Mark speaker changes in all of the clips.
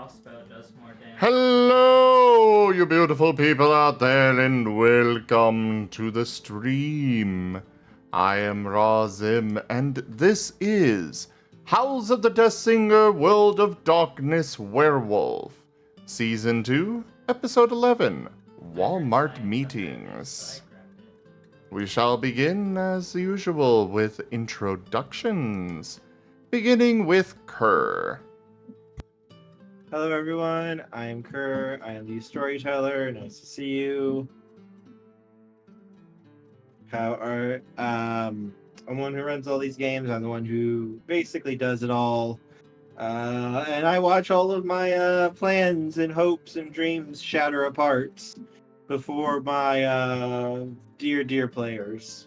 Speaker 1: crossbow does more damage.
Speaker 2: Hello, you beautiful people out there, and welcome to the stream. I am Razim, and this is Howls of the Death Singer World of Darkness Werewolf, Season 2, Episode 11, Walmart Meetings. We shall begin, as usual, with introductions, beginning with Kerr.
Speaker 3: Hello everyone, I am Kerr, I am the storyteller, nice to see you. I'm the one who runs all these games, I'm the one who basically does it all. And I watch all of my plans and hopes and dreams shatter apart before my dear players.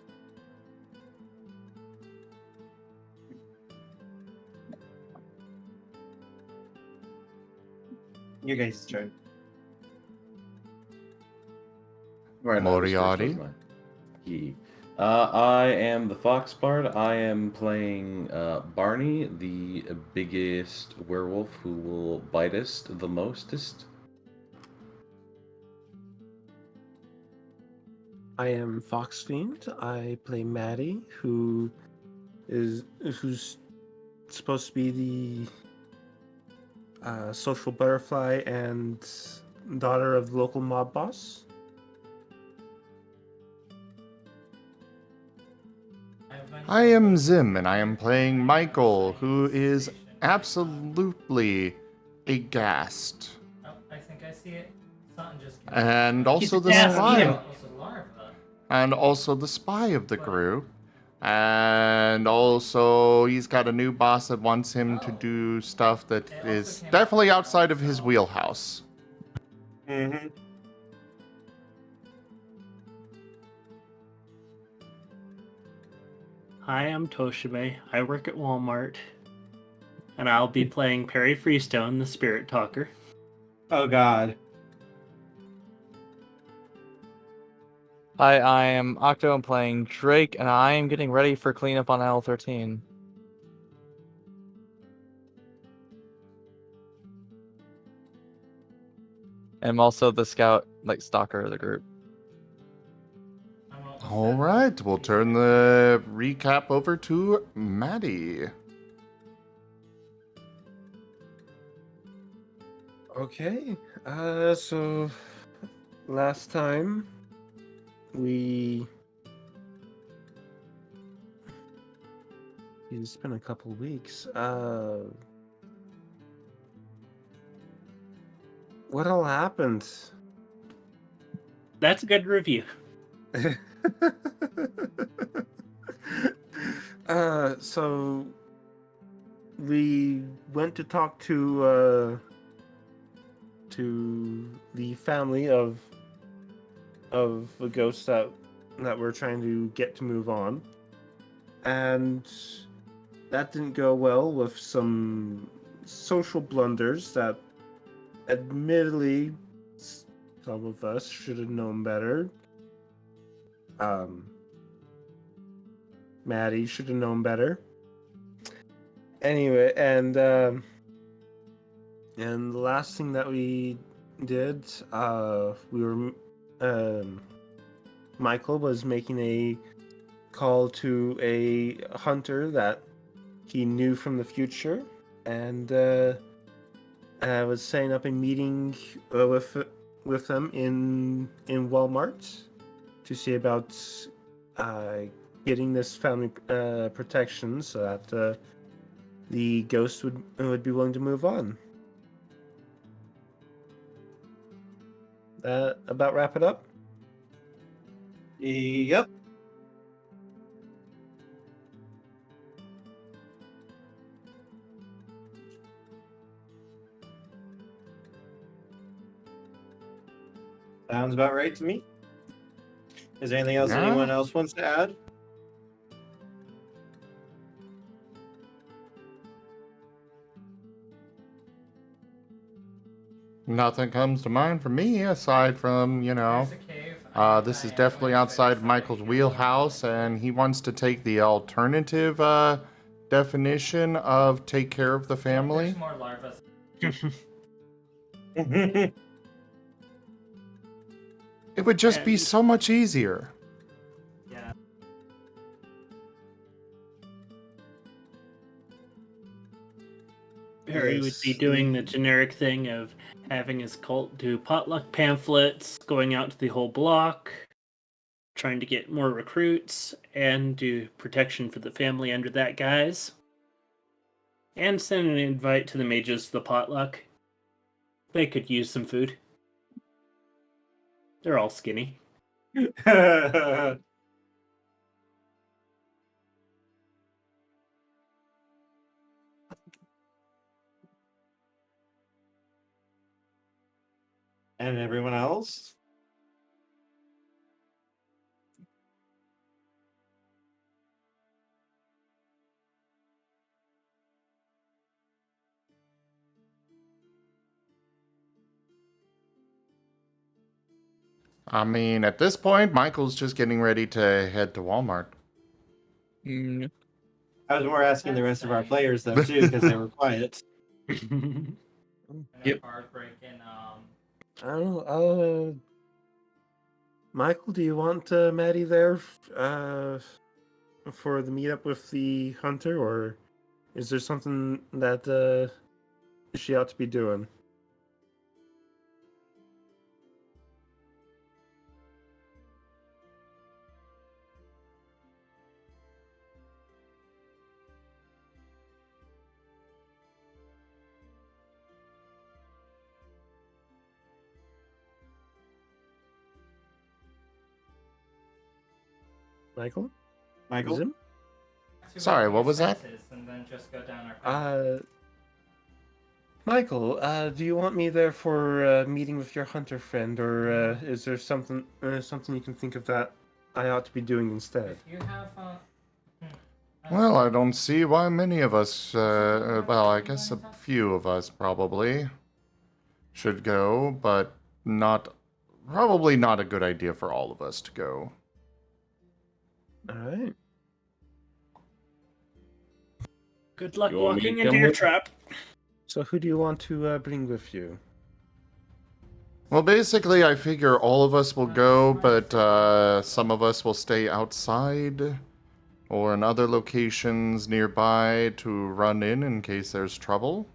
Speaker 3: Your guys' turn.
Speaker 4: Right,
Speaker 2: Moriarty.
Speaker 4: I am the Fox Bard. I am playing Barney, the biggest werewolf who will bite us the mostest.
Speaker 5: I am Fox Fiend. I play Maddie, who's supposed to be the social butterfly and daughter of the local mob boss.
Speaker 2: I am Zim, and I am playing Michael, who is absolutely aghast.
Speaker 1: Oh, I think I see it. Something just came
Speaker 2: And also the
Speaker 1: Yeah,
Speaker 2: spy.
Speaker 1: also larva.
Speaker 2: And also the spy of the group. And also, he's got a new boss that wants him to do stuff that is definitely outside of his wheelhouse.
Speaker 3: Mm-hmm.
Speaker 6: Hi, I'm Toshibe. I work at Walmart. And I'll be playing Perry Freestone, the Spirit Talker.
Speaker 3: Oh god.
Speaker 7: Hi, I am Octo. I'm playing Drake, and I am getting ready for cleanup on L13. I'm also the scout, stalker of the group.
Speaker 2: All right, we'll turn the recap over to Maddie.
Speaker 5: Okay, so last time it's been a couple weeks. What all happened?
Speaker 6: That's a good review.
Speaker 5: So we went to talk to the family of the ghosts that we're trying to get to move on, and that didn't go well with some social blunders that admittedly some of us should have known better. Maddie should have known better. Anyway, and the last thing that we did, Michael was making a call to a hunter that he knew from the future, and I was setting up a meeting with them in Walmart to see about getting this family protection so that the ghost would be willing to move on. About wrap it up?
Speaker 3: Yep. Sounds about right to me. Is there anything else anyone else wants to add?
Speaker 2: Nothing comes to mind for me aside from, this is definitely outside Michael's wheelhouse, and he wants to take the alternative definition of take care of the family.
Speaker 1: There's more larvae.
Speaker 2: It would just be
Speaker 6: And-
Speaker 2: so much easier.
Speaker 1: Yeah.
Speaker 6: Perry would be
Speaker 3: Yes,
Speaker 6: doing the
Speaker 3: the-
Speaker 6: generic thing of having his cult do potluck pamphlets, going out to the whole block, trying to get more recruits, and do protection for the family under that guise. And send an invite to the mages to the potluck. They could use some food. They're all skinny.
Speaker 3: And everyone else?
Speaker 2: I mean, at this point, Michael's just getting ready to head to Walmart.
Speaker 7: Mm,
Speaker 3: I was more asking the rest of our players though too, because they were quiet.
Speaker 1: And
Speaker 4: Yep.
Speaker 1: a heartbreaking,
Speaker 5: I don't know. Michael, do you want Maddie there for the meetup with the hunter, or is there something that she ought to be doing? Michael?
Speaker 3: Michael?
Speaker 5: Zim?
Speaker 2: Sorry, what was that?
Speaker 1: And then just go down our path.
Speaker 5: Michael, do you want me there for a meeting with your hunter friend, or is there something you can think of that I ought to be doing instead?
Speaker 1: If you have
Speaker 2: Well, I don't see why many of us, well, I guess a few of us probably should go, but probably not a good idea for all of us to go.
Speaker 5: All right.
Speaker 6: Good luck
Speaker 4: You want me to
Speaker 6: walking into
Speaker 4: come
Speaker 6: your
Speaker 4: with?
Speaker 6: trap.
Speaker 5: So who do you want to bring with you?
Speaker 2: Well, basically, I figure all of us will go, but some of us will stay outside or in other locations nearby to run in case there's trouble.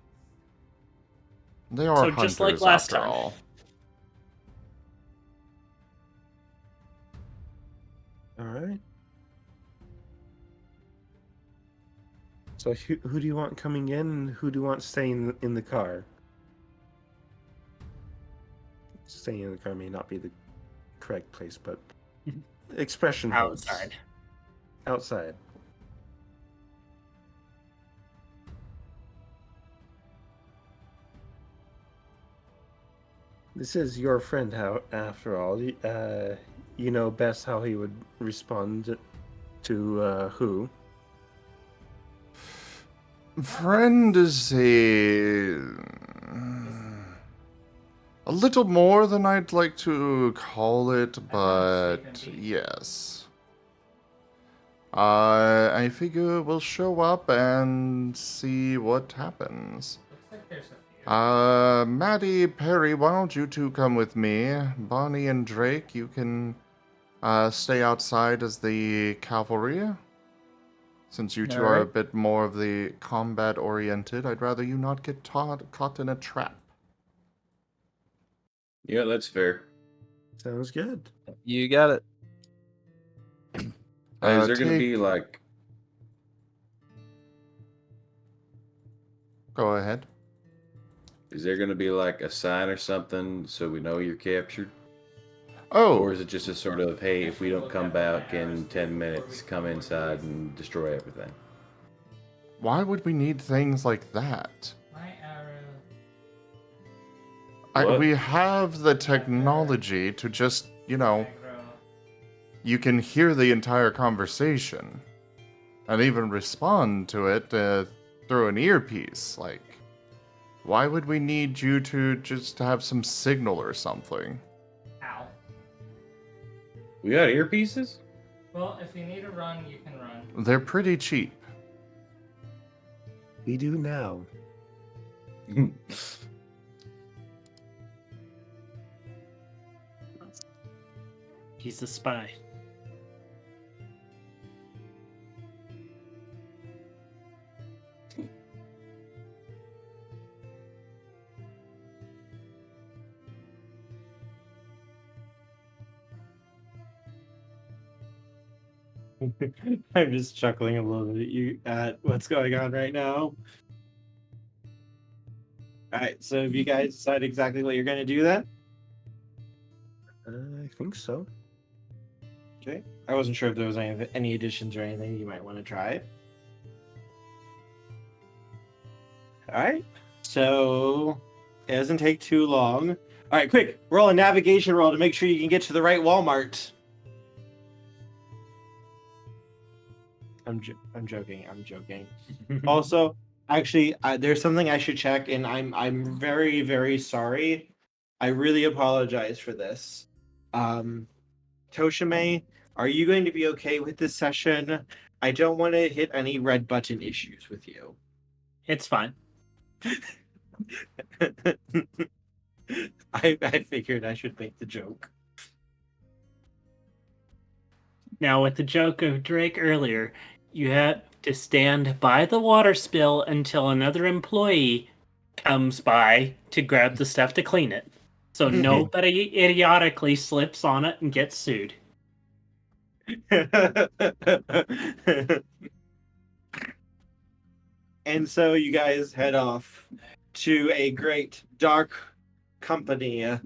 Speaker 2: They are
Speaker 6: So
Speaker 2: hunters,
Speaker 6: just like last
Speaker 2: after
Speaker 6: time.
Speaker 2: all.
Speaker 5: All right. So who do you want coming in, and who do you want staying in the car? Staying in the car may not be the correct place, but expression helps.
Speaker 6: Outside.
Speaker 5: Outside. This is your friend, after all. You know best how he would respond to who.
Speaker 2: Friend is a little more than I'd like to call it, but yes. I figure we'll show up and see what happens.
Speaker 1: looks like there's a few.
Speaker 2: Maddie, Perry, why don't you two come with me? Bonnie and Drake, you can stay outside as the cavalry. Since you two are a
Speaker 7: Alright.
Speaker 2: bit more of the combat-oriented, I'd rather you not get caught in a trap.
Speaker 4: Yeah, that's fair.
Speaker 5: Sounds good.
Speaker 7: you got it.
Speaker 4: Is there going to
Speaker 2: Take-
Speaker 4: be like?
Speaker 2: Go ahead.
Speaker 4: Is there going to be like a sign or something so we know you're captured?
Speaker 2: Oh,
Speaker 4: Or is it just a sort of, hey, if we don't come back in 10 minutes, come inside and destroy everything?
Speaker 2: why would we need things like that?
Speaker 1: My arrow.
Speaker 4: What?
Speaker 2: We have the technology to just,
Speaker 1: Aggro.
Speaker 2: you can hear the entire conversation and even respond to it through an earpiece. Like, why would we need you to just have some signal or something?
Speaker 1: Ow.
Speaker 4: We got earpieces?
Speaker 1: Well, if you need to run, you can run.
Speaker 2: They're pretty cheap.
Speaker 5: We do now.
Speaker 6: He's a spy.
Speaker 3: I'm just chuckling a little bit at what's going on right now. Alright, so have you guys decided exactly what you're going to do then?
Speaker 5: I think so.
Speaker 3: Okay. I wasn't sure if there was any additions or anything you might want to try. Alright, so it doesn't take too long. Alright, quick, roll a navigation roll to make sure you can get to the right Walmart. I'm joking. Also, actually, there's something I should check, and I'm very, very sorry. I really apologize for this. Toshime, are you going to be okay with this session? I don't want to hit any red button issues with you.
Speaker 6: It's fine.
Speaker 3: I figured I should make the joke.
Speaker 6: Now, with the joke of Drake earlier, you have to stand by the water spill until another employee comes by to grab the stuff to clean it. So nobody idiotically slips on it and gets sued.
Speaker 3: And so you guys head off to a great dark company,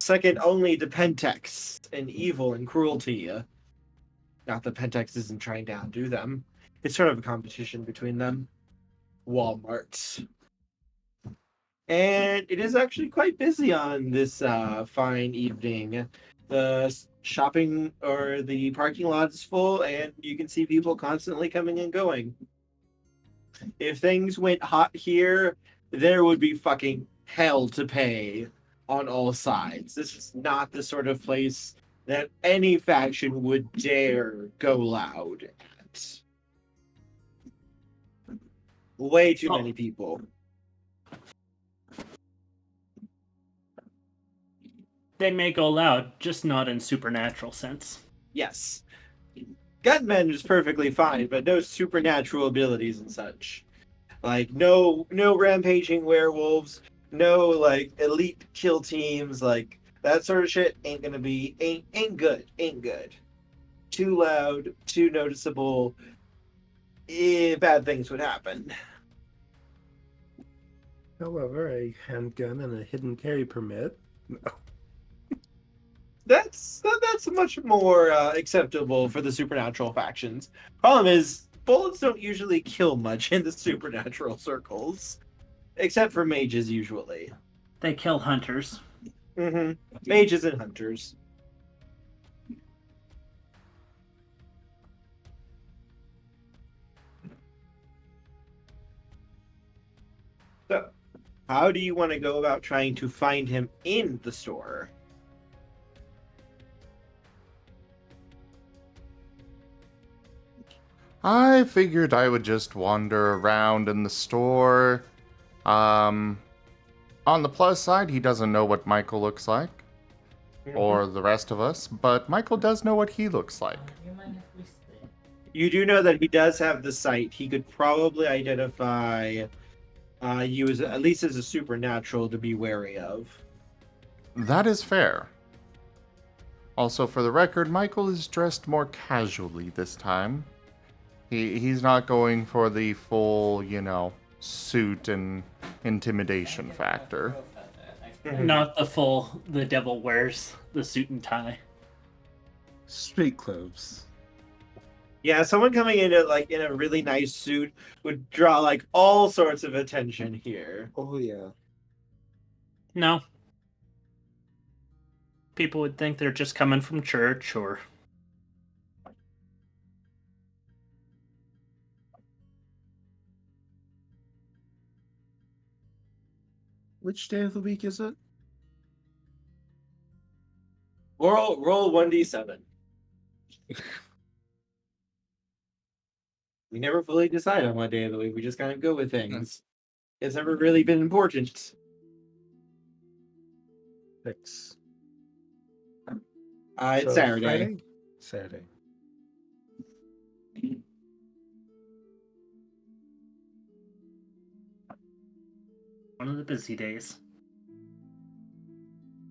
Speaker 3: second only to Pentex in evil and cruelty. Not that Pentex isn't trying to outdo them. It's sort of a competition between them. Walmart. And it is actually quite busy on this fine evening. The shopping or the parking lot is full, and you can see people constantly coming and going. If things went hot here, there would be fucking hell to pay on all sides. This is not the sort of place that any faction would dare go loud at. Way too many people.
Speaker 6: They may go loud, just not in supernatural sense.
Speaker 3: Yes. Gunmen is perfectly fine, but no supernatural abilities and such. Like no rampaging werewolves, no like elite kill teams, like that sort of shit ain't good. Too loud, too noticeable. Bad things would happen.
Speaker 5: However, a handgun and a hidden carry permit. No.
Speaker 3: That's much more acceptable for the supernatural factions. Problem is, bullets don't usually kill much in the supernatural circles, except for mages usually.
Speaker 6: They kill hunters.
Speaker 3: Mages and hunters. So, how do you want to go about trying to find him in the store?
Speaker 2: I figured I would just wander around in the store. On the plus side, he doesn't know what Michael looks like, or the rest of us, but Michael does know what he looks like.
Speaker 1: You mind if we stay?
Speaker 3: You do know that he does have the sight. He could probably identify you as at least as a supernatural to be wary of.
Speaker 2: That is fair. Also, for the record, Michael is dressed more casually this time. He's not going for the full, suit and intimidation factor.
Speaker 6: Not the devil wears the suit and tie.
Speaker 5: Street clothes.
Speaker 3: Yeah, someone coming in in a really nice suit would draw all sorts of attention here.
Speaker 5: Oh yeah.
Speaker 6: No. People would think they're just coming from church or...
Speaker 5: Which day of the week is it?
Speaker 3: Roll 1d7. We never fully decide on what day of the week. We just kind of go with things. It's never really been important.
Speaker 5: 6.
Speaker 3: It's
Speaker 5: So
Speaker 3: Saturday.
Speaker 5: Friday? Saturday.
Speaker 6: One of the busy days.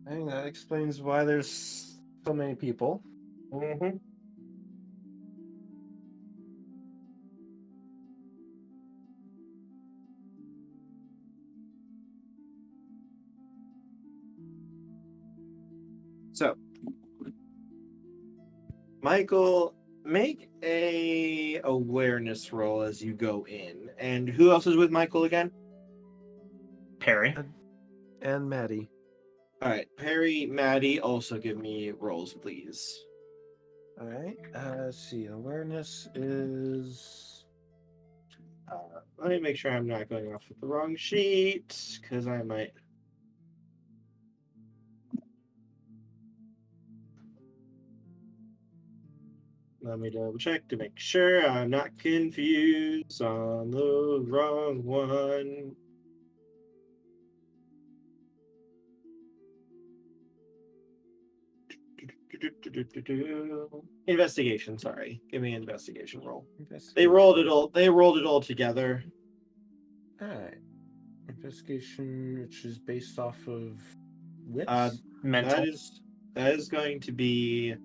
Speaker 5: I think that explains why there's so many people.
Speaker 3: Mm-hmm. So, Michael, make a awareness roll as you go in. And who else is with Michael again?
Speaker 6: Perry.
Speaker 5: And Maddie.
Speaker 3: All right, Perry, Maddie, also give me rolls, please.
Speaker 5: All right. Let's see. Awareness is.
Speaker 3: Let me make sure I'm not going off with the wrong sheet, because I might. Let me double check to make sure I'm not confused on the wrong one. Investigation, sorry. Give me an investigation roll. They rolled it all together.
Speaker 5: All right. Investigation, which is based off of wits.
Speaker 6: Mental.
Speaker 3: That is going to be,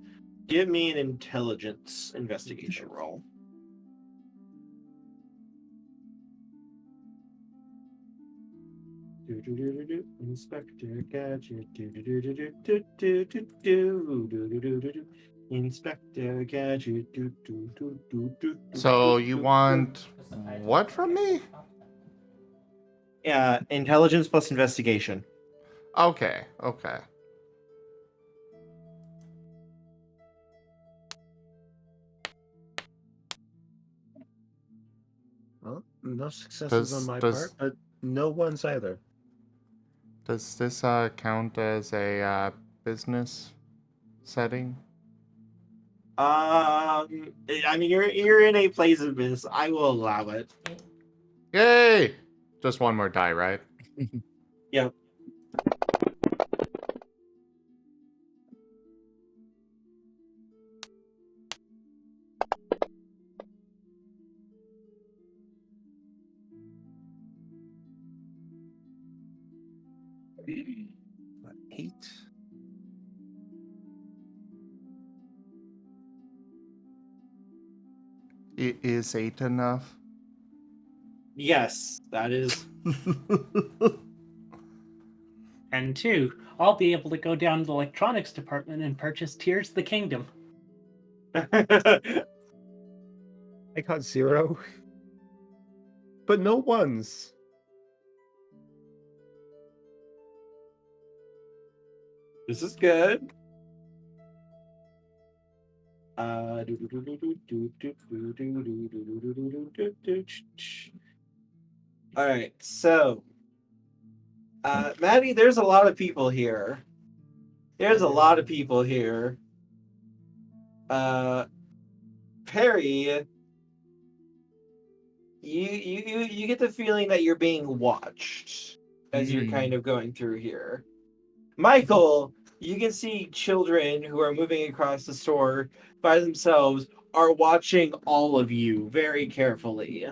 Speaker 3: give me an intelligence investigation roll. Inspector Gadget. Inspector Gadget.
Speaker 2: So you want what from me?
Speaker 3: Yeah, intelligence plus investigation.
Speaker 2: Okay, okay.
Speaker 5: Well, no successes on my part, but no ones either.
Speaker 2: Does this count as a business setting?
Speaker 3: I mean, you're in a place of business. I will allow it.
Speaker 2: Yay! Just one more die, right?
Speaker 3: Yep.
Speaker 5: What, 8?
Speaker 2: Is 8 enough?
Speaker 3: Yes, that is.
Speaker 6: And 2, I'll be able to go down to the electronics department and purchase Tears of the Kingdom.
Speaker 5: I got 0. But no ones.
Speaker 3: This is good. All right, so Maddie, there's a lot of people here. There's a lot of people here. Perry, you get the feeling that you're being watched as you're kind of going through here. Michael, you can see children who are moving across the store by themselves are watching all of you very carefully.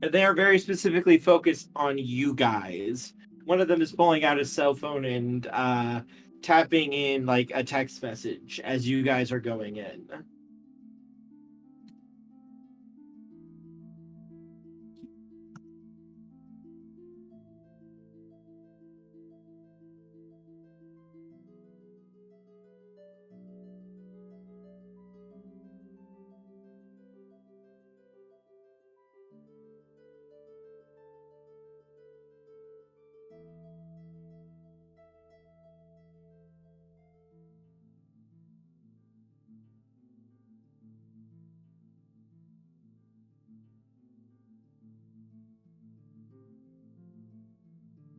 Speaker 3: And they are very specifically focused on you guys. One of them is pulling out his cell phone and tapping in like a text message as you guys are going in.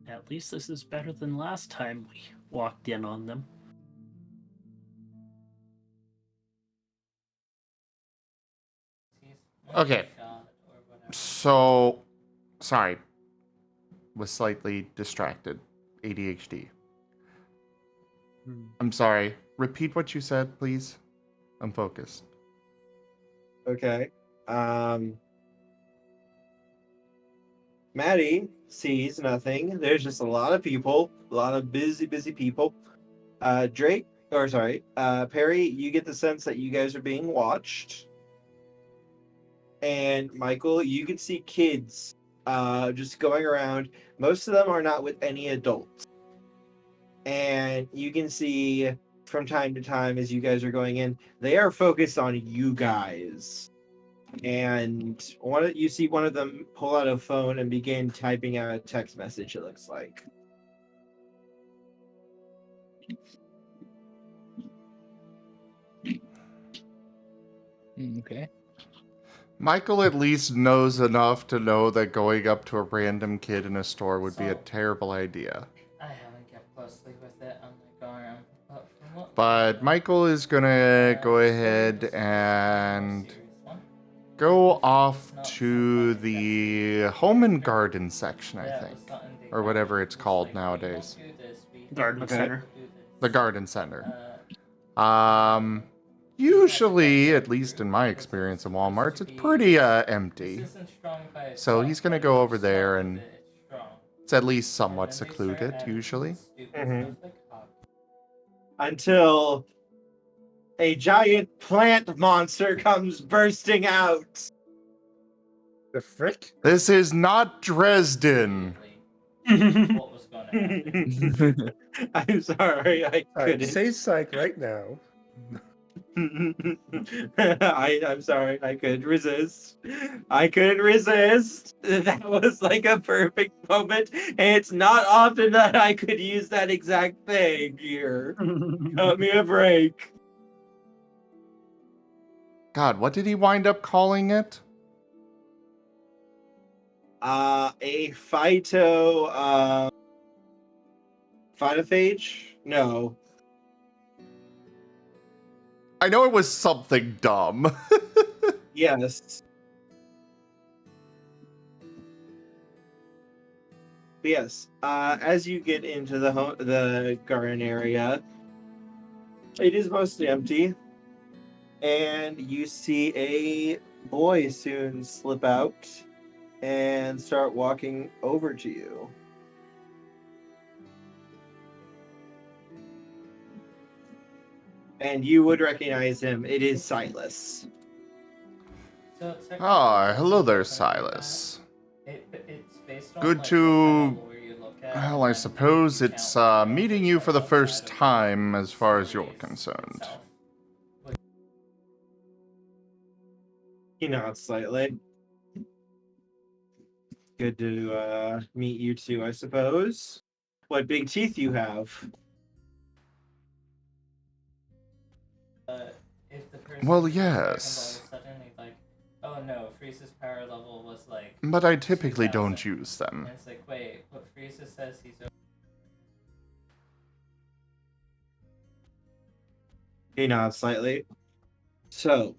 Speaker 6: At least this is better than last time we walked in on them.
Speaker 2: Okay. So, sorry. Was slightly distracted. ADHD. I'm sorry. Repeat what you said, please. I'm focused.
Speaker 3: Okay. Maddie sees nothing. There's just a lot of people, a lot of busy people. Drake, or sorry, Perry, you get the sense that you guys are being watched. And Michael, you can see kids just going around. Most of them are not with any adults. And you can see from time to time as you guys are going in, they are focused on you guys. And you see one of them pull out a phone and begin typing out a text message, it looks like.
Speaker 8: Okay.
Speaker 2: Michael at least knows enough to know that going up to a random kid in a store would be a
Speaker 1: So-
Speaker 2: terrible idea.
Speaker 1: I haven't kept closely with it on the go around, but from what
Speaker 2: But Michael is gonna go ahead and go off to the home and garden section, I think. Or whatever it's called nowadays.
Speaker 6: Garden
Speaker 3: Okay.
Speaker 6: center.
Speaker 2: The garden center. Usually, at least in my experience in Walmart's, it's pretty empty. So he's gonna go over there and it's at least somewhat secluded, usually.
Speaker 3: Mhm. Until a giant plant monster comes bursting out.
Speaker 5: The frick?
Speaker 2: This is not Dresden.
Speaker 1: What was going to happen?
Speaker 3: I'm sorry, I
Speaker 5: Alright,
Speaker 3: couldn't.
Speaker 5: say psych right now.
Speaker 3: I'm sorry, I couldn't resist. I couldn't resist. That was like a perfect moment, and it's not often that I could use that exact thing here. Cut me a break.
Speaker 2: God, what did he wind up calling it?
Speaker 3: A phytophage? No.
Speaker 2: I know it was something dumb.
Speaker 3: Yes. But yes. As you get into the garden area, it is mostly empty, and you see a boy soon slip out and start walking over to you. And you would recognize him. It is Silas.
Speaker 1: So
Speaker 2: Ah, hello there, Silas.
Speaker 1: It's based on,
Speaker 2: Good
Speaker 1: like,
Speaker 2: to-
Speaker 1: what kind of lore you look at,
Speaker 2: Well, I
Speaker 1: and
Speaker 2: suppose
Speaker 1: you
Speaker 2: it's
Speaker 1: count
Speaker 2: meeting you for the
Speaker 1: outside
Speaker 2: first
Speaker 1: of
Speaker 2: time as far as
Speaker 1: the
Speaker 2: you're
Speaker 1: series
Speaker 2: concerned.
Speaker 1: itself.
Speaker 3: He nods slightly. Good to meet you two, I suppose. What big teeth you have.
Speaker 1: If the person
Speaker 2: Well,
Speaker 1: who's talking all of a
Speaker 2: yes.
Speaker 1: sudden, he's like, oh no, Freeze's power level was like
Speaker 2: But I typically
Speaker 1: 2000.
Speaker 2: don't use
Speaker 1: And
Speaker 2: them.
Speaker 1: it's like, wait, but Frieza says he's
Speaker 3: He nods slightly. So,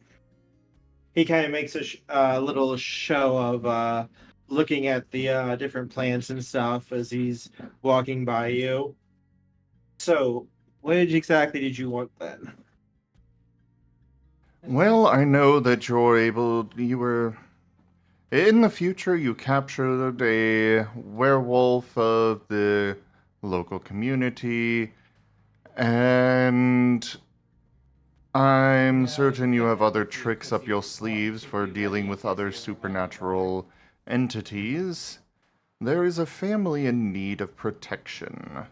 Speaker 3: he kind of makes a little show of looking at the different plants and stuff as he's walking by you. So, what exactly did you want then?
Speaker 2: Well, I know that you were... In the future, you captured a werewolf of the local community, and I'm certain you have other tricks up your sleeves for dealing with other supernatural entities. There is a family in need of protection.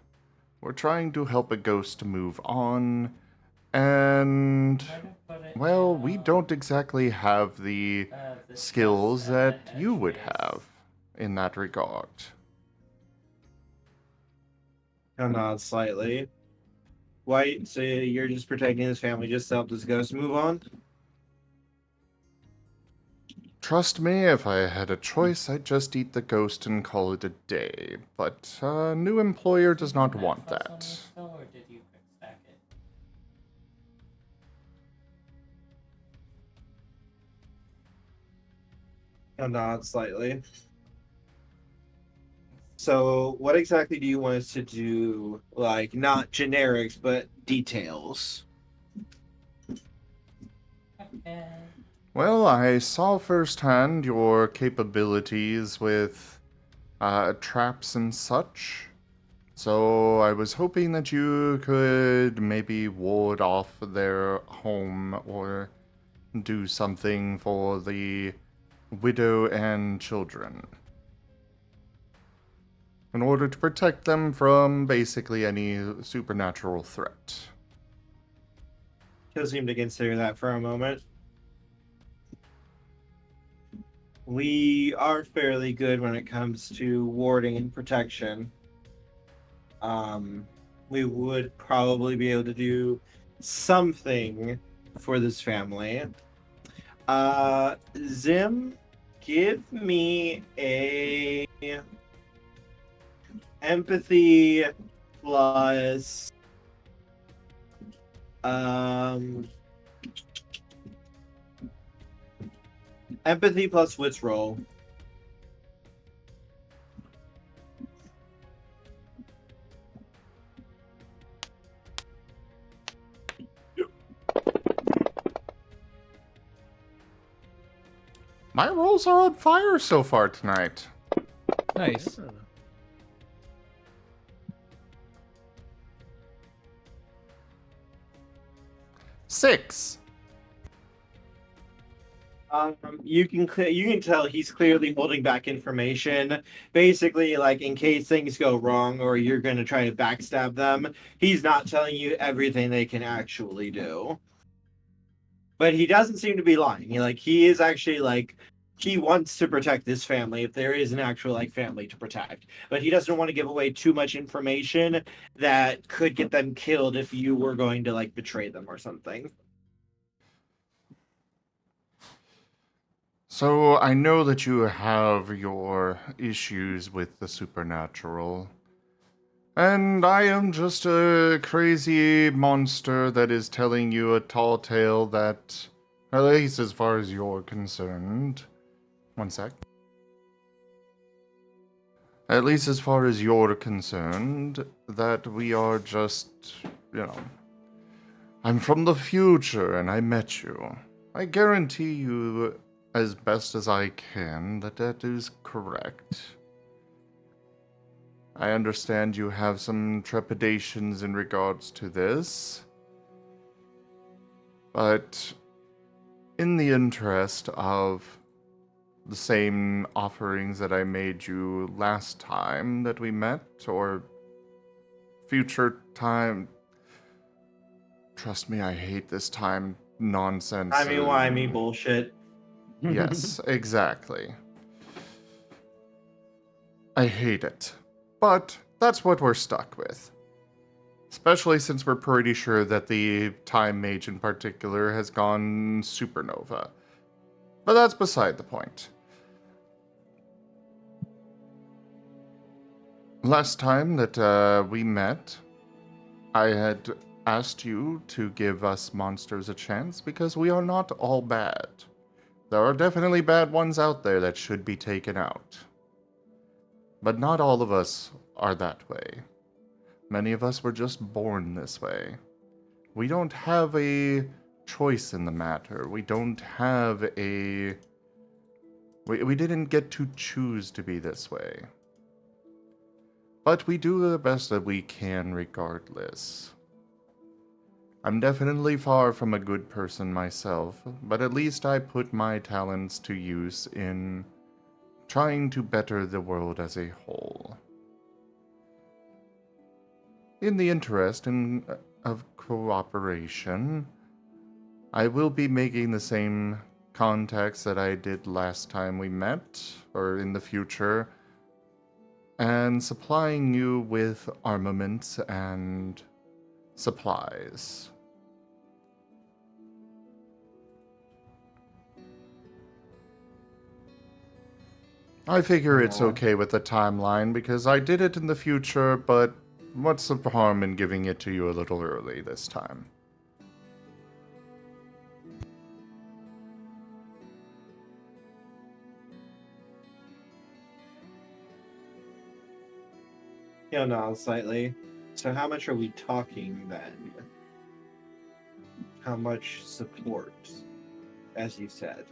Speaker 2: We're trying to help a ghost move on, and, well, we don't exactly have the skills that you would have in that regard.
Speaker 3: He nods slightly. Why? So you're just protecting his family just to help this ghost move on?
Speaker 2: Trust me, if I had a choice, I'd just eat the ghost and call it a day. But a new employer does not want that.
Speaker 1: Or did you quick stack it?
Speaker 3: He nods slightly. So, what exactly do you want us to do? Like, not generics, but details.
Speaker 2: Well, I saw firsthand your capabilities with traps and such. So I was hoping that you could maybe ward off their home or do something for the widow and children. In order to protect them from basically any supernatural threat.
Speaker 3: He'll seem to consider that for a moment. We are fairly good when it comes to warding and protection. We would probably be able to do something for this family. Zim, give me a empathy plus empathy plus wits roll.
Speaker 2: My rolls are on fire so far tonight.
Speaker 7: Nice.
Speaker 2: 6.
Speaker 3: You can tell he's clearly holding back information. Basically, like in case things go wrong or you're going to try to backstab them, he's not telling you everything they can actually do. But he doesn't seem to be lying. He is actually he wants to protect this family if there is an actual family to protect. But he doesn't want to give away too much information that could get them killed if you were going to betray them or something.
Speaker 2: So I know that you have your issues with the supernatural. And I am just a crazy monster that is telling you a tall tale that, at least as far as you're concerned. One sec. At least as far as you're concerned, that we are just, I'm from the future and I met you. I guarantee you, as best as I can, that is correct. I understand you have some trepidations in regards to this, but in the interest of the same offerings that I made you last time that we met, or future time, trust me, I hate this time nonsense.
Speaker 3: Timey-wimey bullshit.
Speaker 2: Yes, exactly. I hate it. But that's what we're stuck with. Especially since we're pretty sure that the Time Mage in particular has gone supernova. But that's beside the point. Last time that we met, I had asked you to give us monsters a chance because we are not all bad. There are definitely bad ones out there that should be taken out. But not all of us are that way. Many of us were just born this way. We don't have a choice in the matter. We don't have a... We didn't get to choose to be this way. But we do the best that we can regardless. I'm definitely far from a good person myself, but at least I put my talents to use in trying to better the world as a whole. In the interest of cooperation, I will be making the same contacts that I did last time we met, or in the future, and supplying you with armaments and supplies. I figure it's okay with the timeline because I did it in the future, but what's the harm in giving it to you a little early this time?
Speaker 3: He'll nod slightly. So how much are we talking then? How much support, as you said?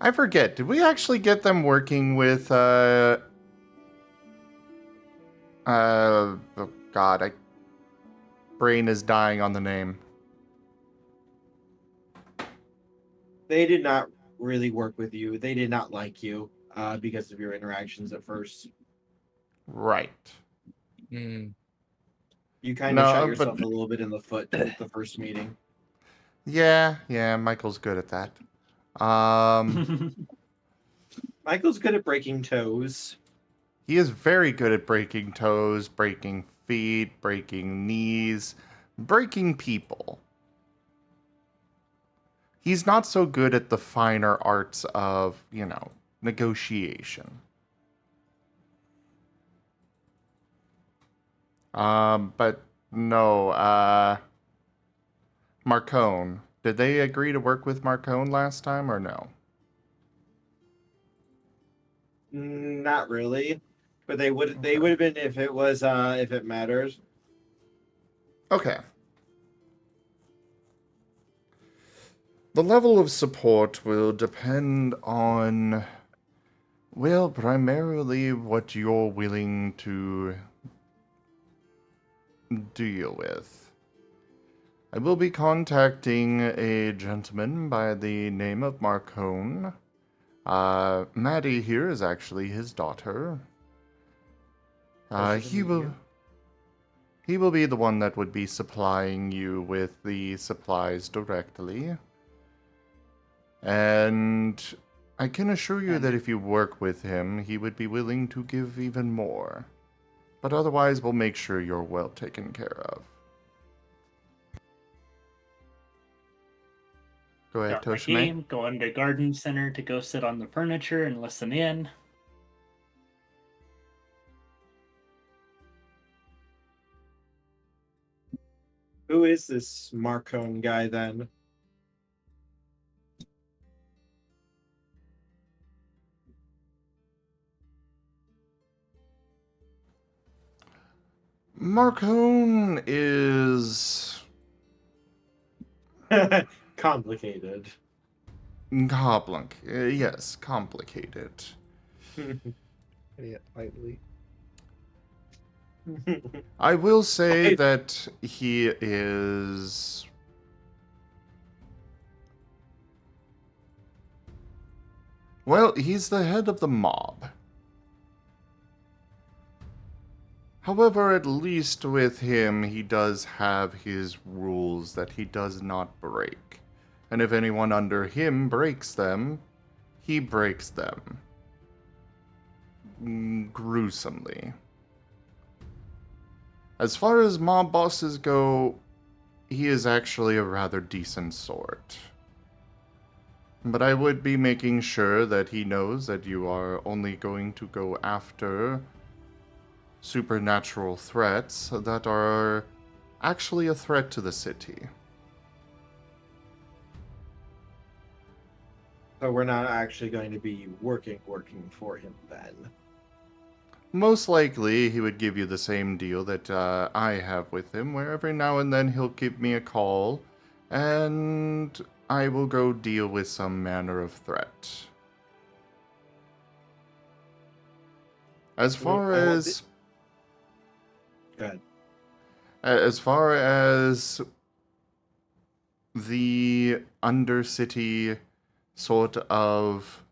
Speaker 2: I forget, did we actually get them working with, oh God, brain is dying on the name.
Speaker 3: They did not really work with you. They did not like you because of your interactions at first.
Speaker 2: Right.
Speaker 7: Hmm.
Speaker 3: You kind of shot
Speaker 2: No,
Speaker 3: yourself
Speaker 2: but
Speaker 3: a little bit in the foot with the first meeting.
Speaker 2: yeah, Michael's good at that. Um,
Speaker 3: Michael's good at breaking toes.
Speaker 2: he is very good at breaking toes, breaking feet, breaking knees, breaking people. He's not so good at the finer arts of, negotiation. But no, Marcone. Did they agree to work with Marcone last time or no?
Speaker 3: Not really, but they would have been if it was if it matters.
Speaker 2: Okay. The level of support will depend on, well, primarily what you're willing to deal with. I will be contacting a gentleman by the name of Marcone. Maddie here is actually his daughter.
Speaker 3: Pleasure to
Speaker 2: He
Speaker 3: meet
Speaker 2: will
Speaker 3: you.
Speaker 2: he will be the one that would be supplying you with the supplies directly. And I can assure you that if you work with him, he would be willing to give even more. But otherwise, we'll make sure you're well taken care of. Go ahead,
Speaker 6: Start my
Speaker 2: Toshime.
Speaker 6: game, go into garden center to go sit on the furniture and listen in.
Speaker 3: Who is this Marcone guy then?
Speaker 2: Marcone is
Speaker 3: Complicated.
Speaker 2: yes, complicated.
Speaker 5: Yeah, lightly.
Speaker 2: I will say
Speaker 3: Right.
Speaker 2: that he is... Well, he's the head of the mob. However, at least with him, he does have his rules that he does not break. And if anyone under him breaks them, he breaks them. Gruesomely. As far as mob bosses go, he is actually a rather decent sort. But I would be making sure that he knows that you are only going to go after supernatural threats that are actually a threat to the city.
Speaker 3: So we're not actually going to be working for him then.
Speaker 2: Most likely, he would give you the same deal that I have with him, where every now and then he'll give me a call, and I will go deal with some manner of threat. As far as...
Speaker 3: Go ahead.
Speaker 2: As far as the Undercity sort of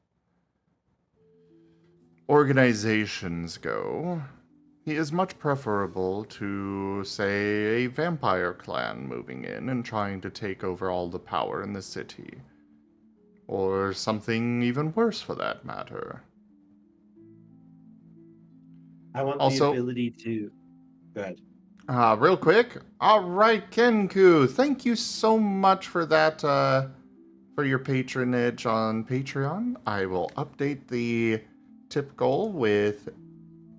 Speaker 2: organizations go, he is much preferable to, say, a vampire clan moving in and trying to take over all the power in the city. Or something even worse for that matter.
Speaker 3: I want
Speaker 2: Also-
Speaker 3: the ability to. Go ahead.
Speaker 2: Real quick. Alright, Kenku, thank you so much for that, for your patronage on Patreon. I will update the tip goal with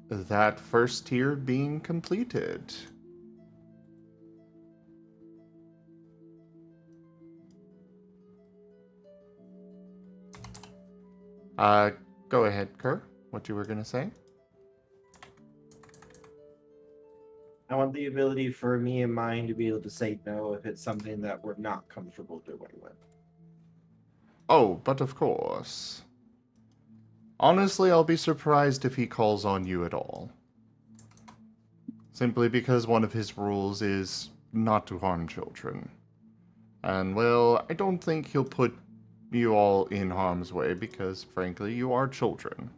Speaker 2: that first tier being completed. Go ahead, Kerr. What you were gonna say?
Speaker 3: I want the ability for me and mine to be able to say no if it's something that we're not comfortable doing with.
Speaker 2: Oh, but of course. Honestly, I'll be surprised if he calls on you at all. Simply because one of his rules is not to harm children. And, well, I don't think he'll put you all in harm's way because, frankly, you are children.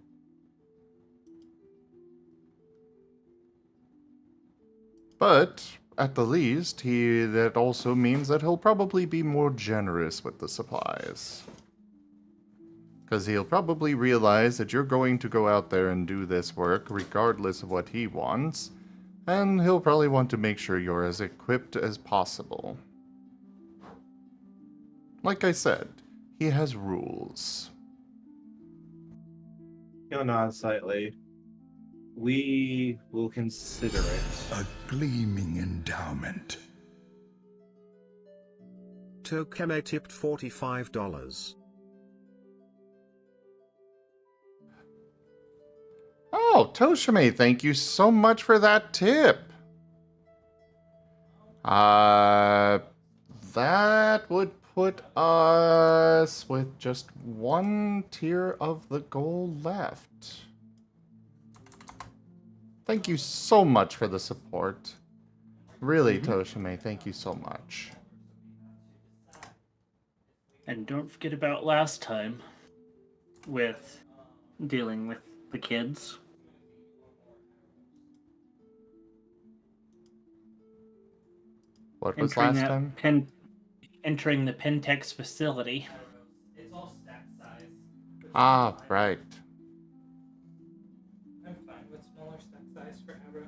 Speaker 2: But, at the least, that also means that he'll probably be more generous with the supplies. Because he'll probably realize that you're going to go out there and do this work regardless of what he wants, and he'll probably want to make sure you're as equipped as possible. Like I said, he has rules.
Speaker 3: He'll nod slightly. We will consider it.
Speaker 8: A gleaming endowment.
Speaker 9: Tokeme tipped $45.
Speaker 2: Oh, Toshime, thank you so much for that tip. That would put us with just one tier of the goal left. Thank you so much for the support. Really, Toshime, thank you so much.
Speaker 6: And don't forget about last time with dealing with the kids.
Speaker 2: What was last time?
Speaker 6: Entering the Pentex facility.
Speaker 1: It's all stack size.
Speaker 2: Ah, right.
Speaker 1: I'm fine with smaller stack size for arrows.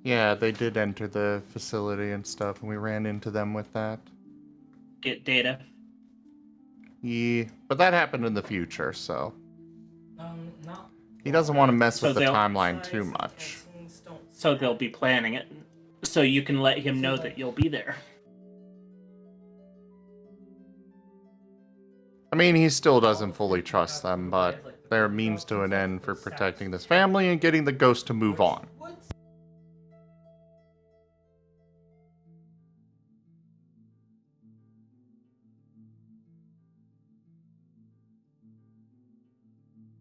Speaker 2: Yeah, they did enter the facility and stuff, and we ran into them with that.
Speaker 6: Get data.
Speaker 2: Yeah, but that happened in the future, so
Speaker 1: Not.
Speaker 2: he doesn't want to mess
Speaker 6: So
Speaker 2: with the
Speaker 6: they'll-
Speaker 2: timeline too much.
Speaker 6: So they'll be planning it. So you can let him know that you'll be there.
Speaker 2: I mean, he still doesn't fully trust them, but they're a means to an end for protecting this family and getting the ghost to move on.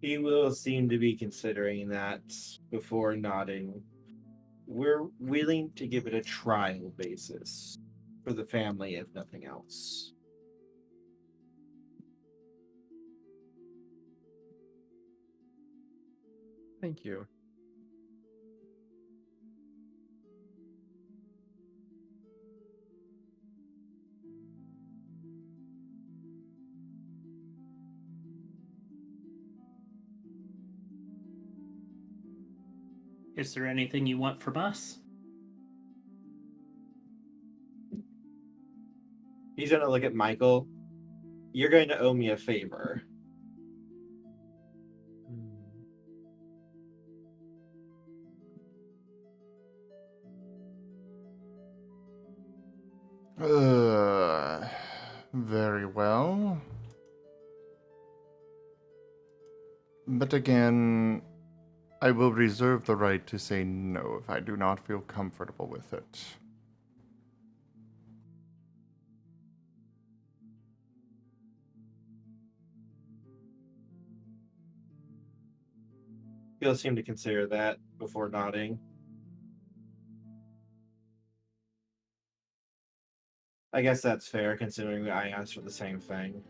Speaker 3: He will seem to be considering that before nodding. We're willing to give it a trial basis for the family, if nothing else.
Speaker 5: Thank you.
Speaker 6: Is there anything you want from us?
Speaker 3: He's going to look at Michael. You're going to owe me a favor.
Speaker 2: Very well. But again, I will reserve the right to say no if I do not feel comfortable with it.
Speaker 3: He'll seem to consider that before nodding. I guess that's fair, considering I asked for the same thing.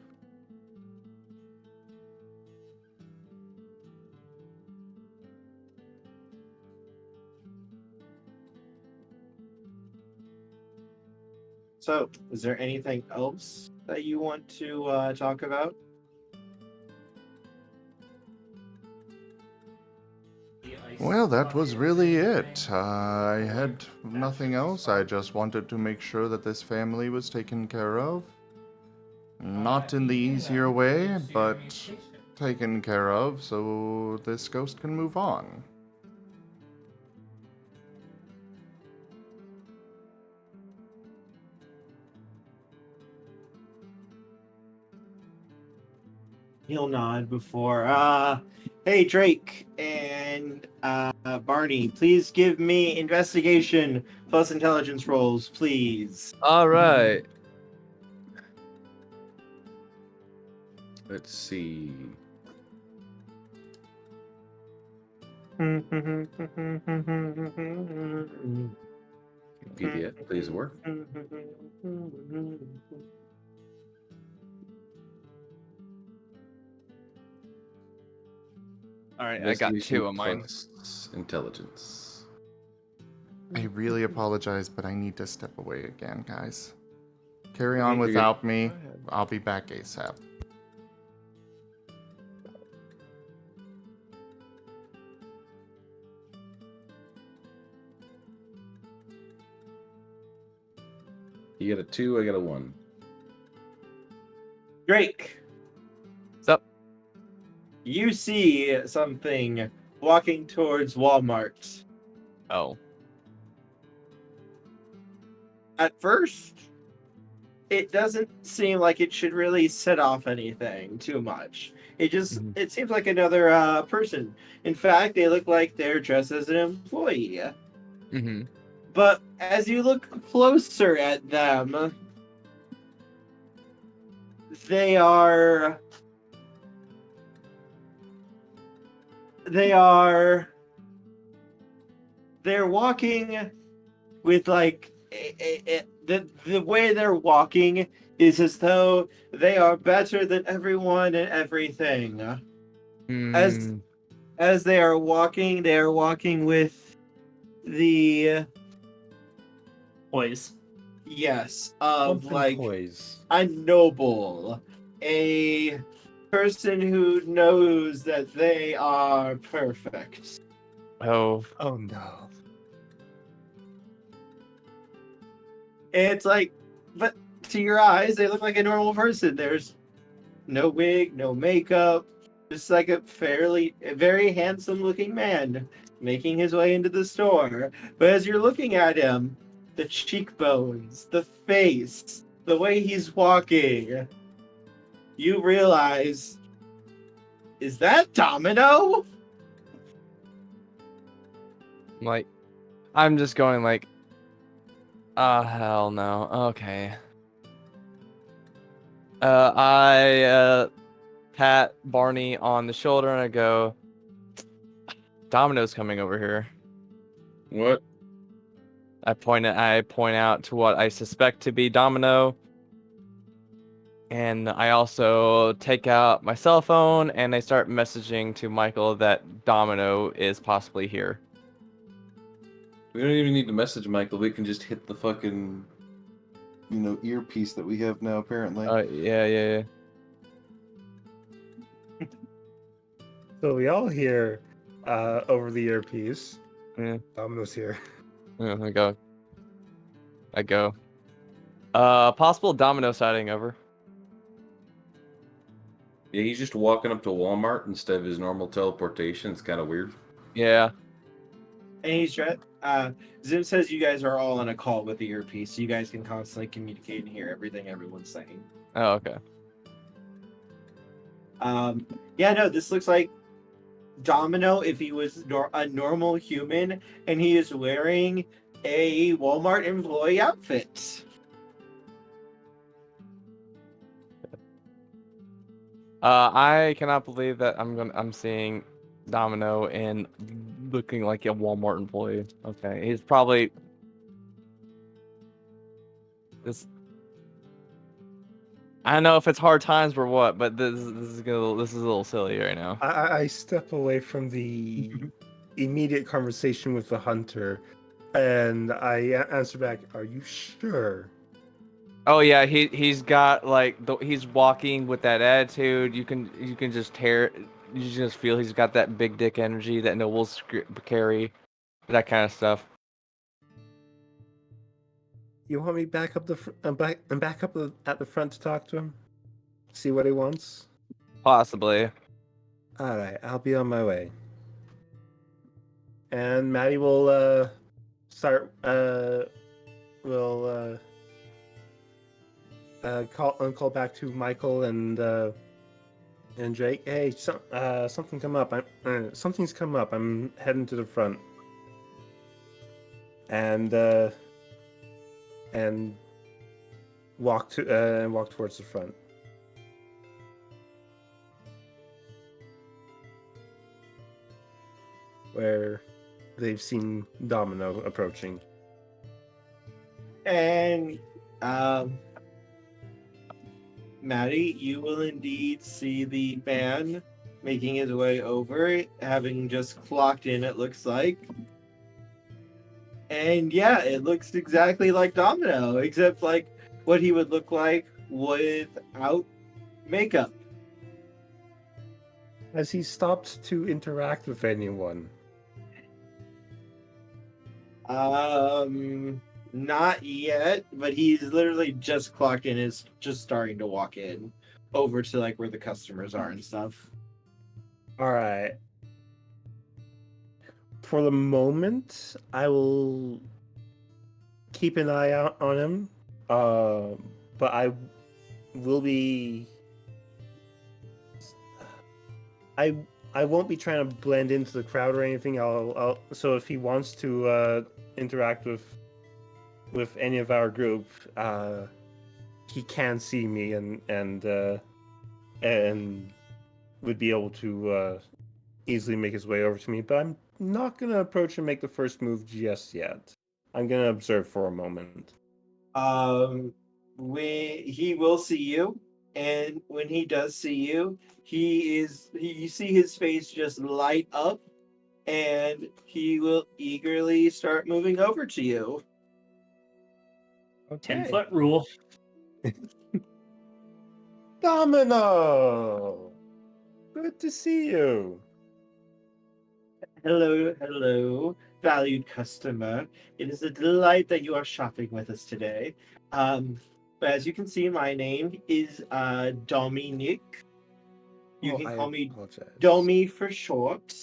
Speaker 3: So, is there anything else that you want to talk about?
Speaker 2: Well, that was really it. I had nothing else. I just wanted to make sure that this family was taken care of. Not in the easier way, but taken care of so this ghost can move on.
Speaker 3: He'll nod before. Hey Drake and Barney, please give me investigation plus intelligence rolls, please.
Speaker 7: All right.
Speaker 4: Let's see. PDF, please work.
Speaker 7: All right, I got 2 on mine.
Speaker 4: Plus intelligence.
Speaker 2: I really apologize, but I need to step away again, guys. Carry on
Speaker 4: You're good.
Speaker 2: without me.
Speaker 5: Go ahead.
Speaker 2: I'll be back ASAP.
Speaker 4: You got a 2, I got a 1.
Speaker 3: Drake,
Speaker 7: What's up?
Speaker 3: you see something walking towards Walmart.
Speaker 7: Oh.
Speaker 3: At first, it doesn't seem like it should really set off anything too much. It seems like another person. In fact, they look like they're dressed as an employee.
Speaker 7: Mm-hmm.
Speaker 3: But as you look closer at them, they're walking with like the way they're walking is as though they are better than everyone and everything. As they are walking with the
Speaker 6: Poise.
Speaker 3: yes of
Speaker 5: Something
Speaker 3: like
Speaker 5: poise.
Speaker 3: a noble, a person who knows that they are perfect.
Speaker 7: Oh.
Speaker 5: Oh no.
Speaker 3: It's like, but to your eyes, they look like a normal person. There's no wig, no makeup, just like a very handsome looking man making his way into the store. But as you're looking at him, the cheekbones, the face, the way he's walking, you realize, is that Domino?
Speaker 7: Like, I'm just going like, oh, hell no. Okay. I pat Barney on the shoulder and I go, Domino's coming over here.
Speaker 4: What?
Speaker 7: I point out to what I suspect to be Domino. And I also take out my cell phone and I start messaging to Michael that Domino is possibly here.
Speaker 4: We don't even need to message Michael. We can just hit the fucking, earpiece that we have now, apparently.
Speaker 7: Yeah.
Speaker 5: So we all hear over the earpiece.
Speaker 7: Yeah.
Speaker 5: Domino's here.
Speaker 7: Yeah, I go. Possible Domino sighting over.
Speaker 4: Yeah, he's just walking up to Walmart instead of his normal teleportation. It's kind of weird.
Speaker 7: Yeah.
Speaker 3: And he's Zim says you guys are all on a call with the earpiece, so you guys can constantly communicate and hear everything everyone's saying.
Speaker 7: Oh, okay.
Speaker 3: Yeah, no, this looks like Domino if he was a normal human, and he is wearing a Walmart employee outfit.
Speaker 7: I cannot believe that I'm seeing Domino and looking like a Walmart employee. Okay, he's probably this. I don't know if it's hard times or what, but this is a little silly right now.
Speaker 5: I step away from the immediate conversation with the hunter, and I answer back, "Are you sure?"
Speaker 7: Oh yeah, he's got like he's walking with that attitude. You can just you just feel he's got that big dick energy that nobles carry, that kind of stuff.
Speaker 5: You want me back up back up at the front to talk to him? See what he wants?
Speaker 7: Possibly.
Speaker 5: All right, I'll be on my way. And Maddie will start will call back to Michael and And Drake, hey, something come up. Something's come up. I'm heading to the front. And walk towards the front. Where they've seen Domino approaching.
Speaker 3: And Maddie, you will indeed see the man making his way over, having just clocked in, it looks like. And yeah, it looks exactly like Domino, except like what he would look like without makeup.
Speaker 5: Has he stopped to interact with anyone?
Speaker 3: Not yet, but he's literally just clocked in, is just starting to walk in over to like where the customers are and stuff.
Speaker 5: All right. For the moment, I will keep an eye out on him. But I will be. I won't be trying to blend into the crowd or anything. So if he wants to interact with any of our group, he can see me and would be able to easily make his way over to me. But I'm not gonna approach and make the first move just yet. I'm gonna observe for a moment.
Speaker 3: When he will see you, and when he does see you, you see his face just light up, and he will eagerly start moving over to you.
Speaker 6: 10-foot rule.
Speaker 5: Domino! Good to see you.
Speaker 3: Hello, valued customer. It is a delight that you are shopping with us today. But as you can see, my name is Dominic. You can call me Domi for short.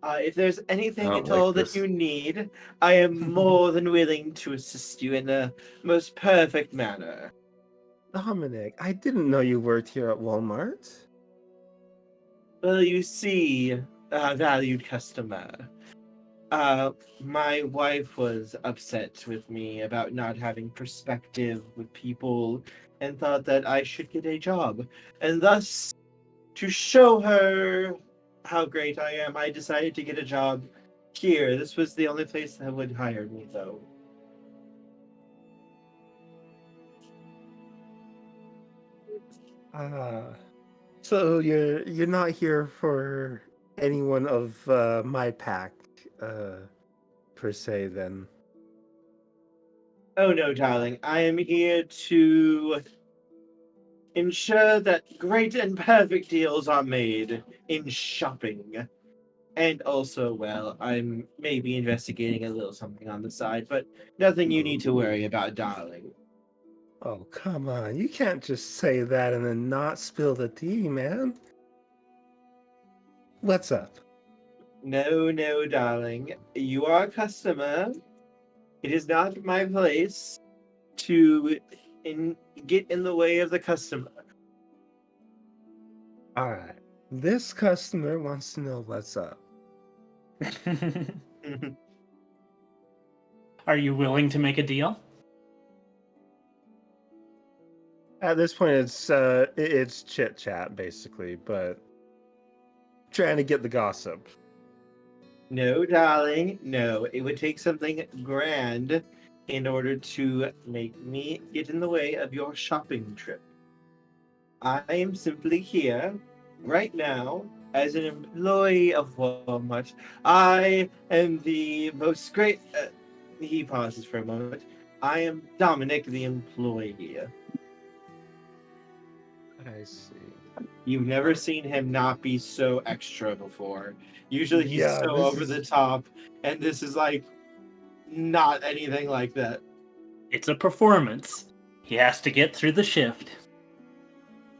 Speaker 3: If there's anything at all that you need, I am more than willing to assist you in the most perfect manner.
Speaker 5: Dominic, I didn't know you worked here at Walmart.
Speaker 3: Well, you see, valued customer, my wife was upset with me about not having perspective with people and thought that I should get a job. And thus, to show her how great I am, I decided to get a job here. This was the only place that would hire me, though.
Speaker 5: So you're not here for anyone of my pack, per se, then.
Speaker 3: Oh no, darling. I am here to ensure that great and perfect deals are made in shopping. And also, well, I'm maybe investigating a little something on the side, but nothing you need to worry about, darling.
Speaker 5: Oh, come on. You can't just say that and then not spill the tea, man. What's up?
Speaker 3: No, darling. You are a customer. It is not my place to get in the way of the customer.
Speaker 5: All right. This customer wants to know what's up.
Speaker 6: Are you willing to make a deal?
Speaker 5: At this point, it's chit chat basically, but trying to get the gossip.
Speaker 3: No, darling. No, it would take something grand in order to make me get in the way of your shopping trip. I am simply here right now as an employee of Walmart. I am the most great. He pauses for a moment. I am Dominic, the employee.
Speaker 5: I see.
Speaker 3: You've never seen him not be so extra before. Usually he's
Speaker 5: Yeah,
Speaker 3: so
Speaker 5: this
Speaker 3: over
Speaker 5: is-
Speaker 3: the top, and this is like not anything like that.
Speaker 6: It's a performance. He has to get through the shift.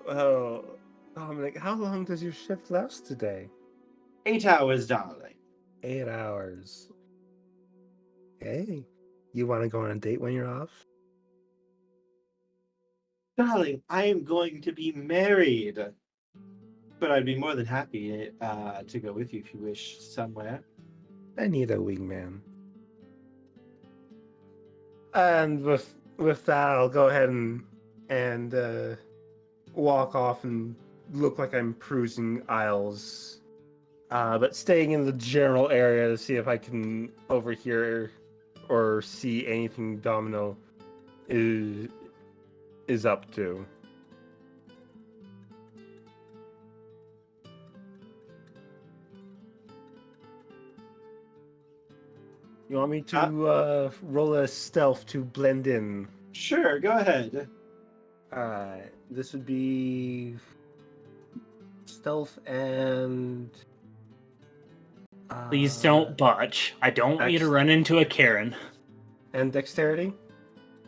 Speaker 5: Well, Dominic, how long does your shift last today?
Speaker 3: 8 hours, darling.
Speaker 5: 8 hours. Hey, you want to go on a date when you're off?
Speaker 3: Darling, I am going to be married. but I'd be more than happy to go with you if you wish somewhere.
Speaker 5: I need a wingman. And with that, I'll go ahead and walk off and look like I'm perusing aisles, but staying in the general area to see if I can overhear or see anything Domino is up to. You want me to roll a stealth to blend in?
Speaker 3: Sure, go ahead.
Speaker 5: Alright, this would be stealth and...
Speaker 6: Please don't botch. I don't want you to run into a Karen.
Speaker 5: And dexterity?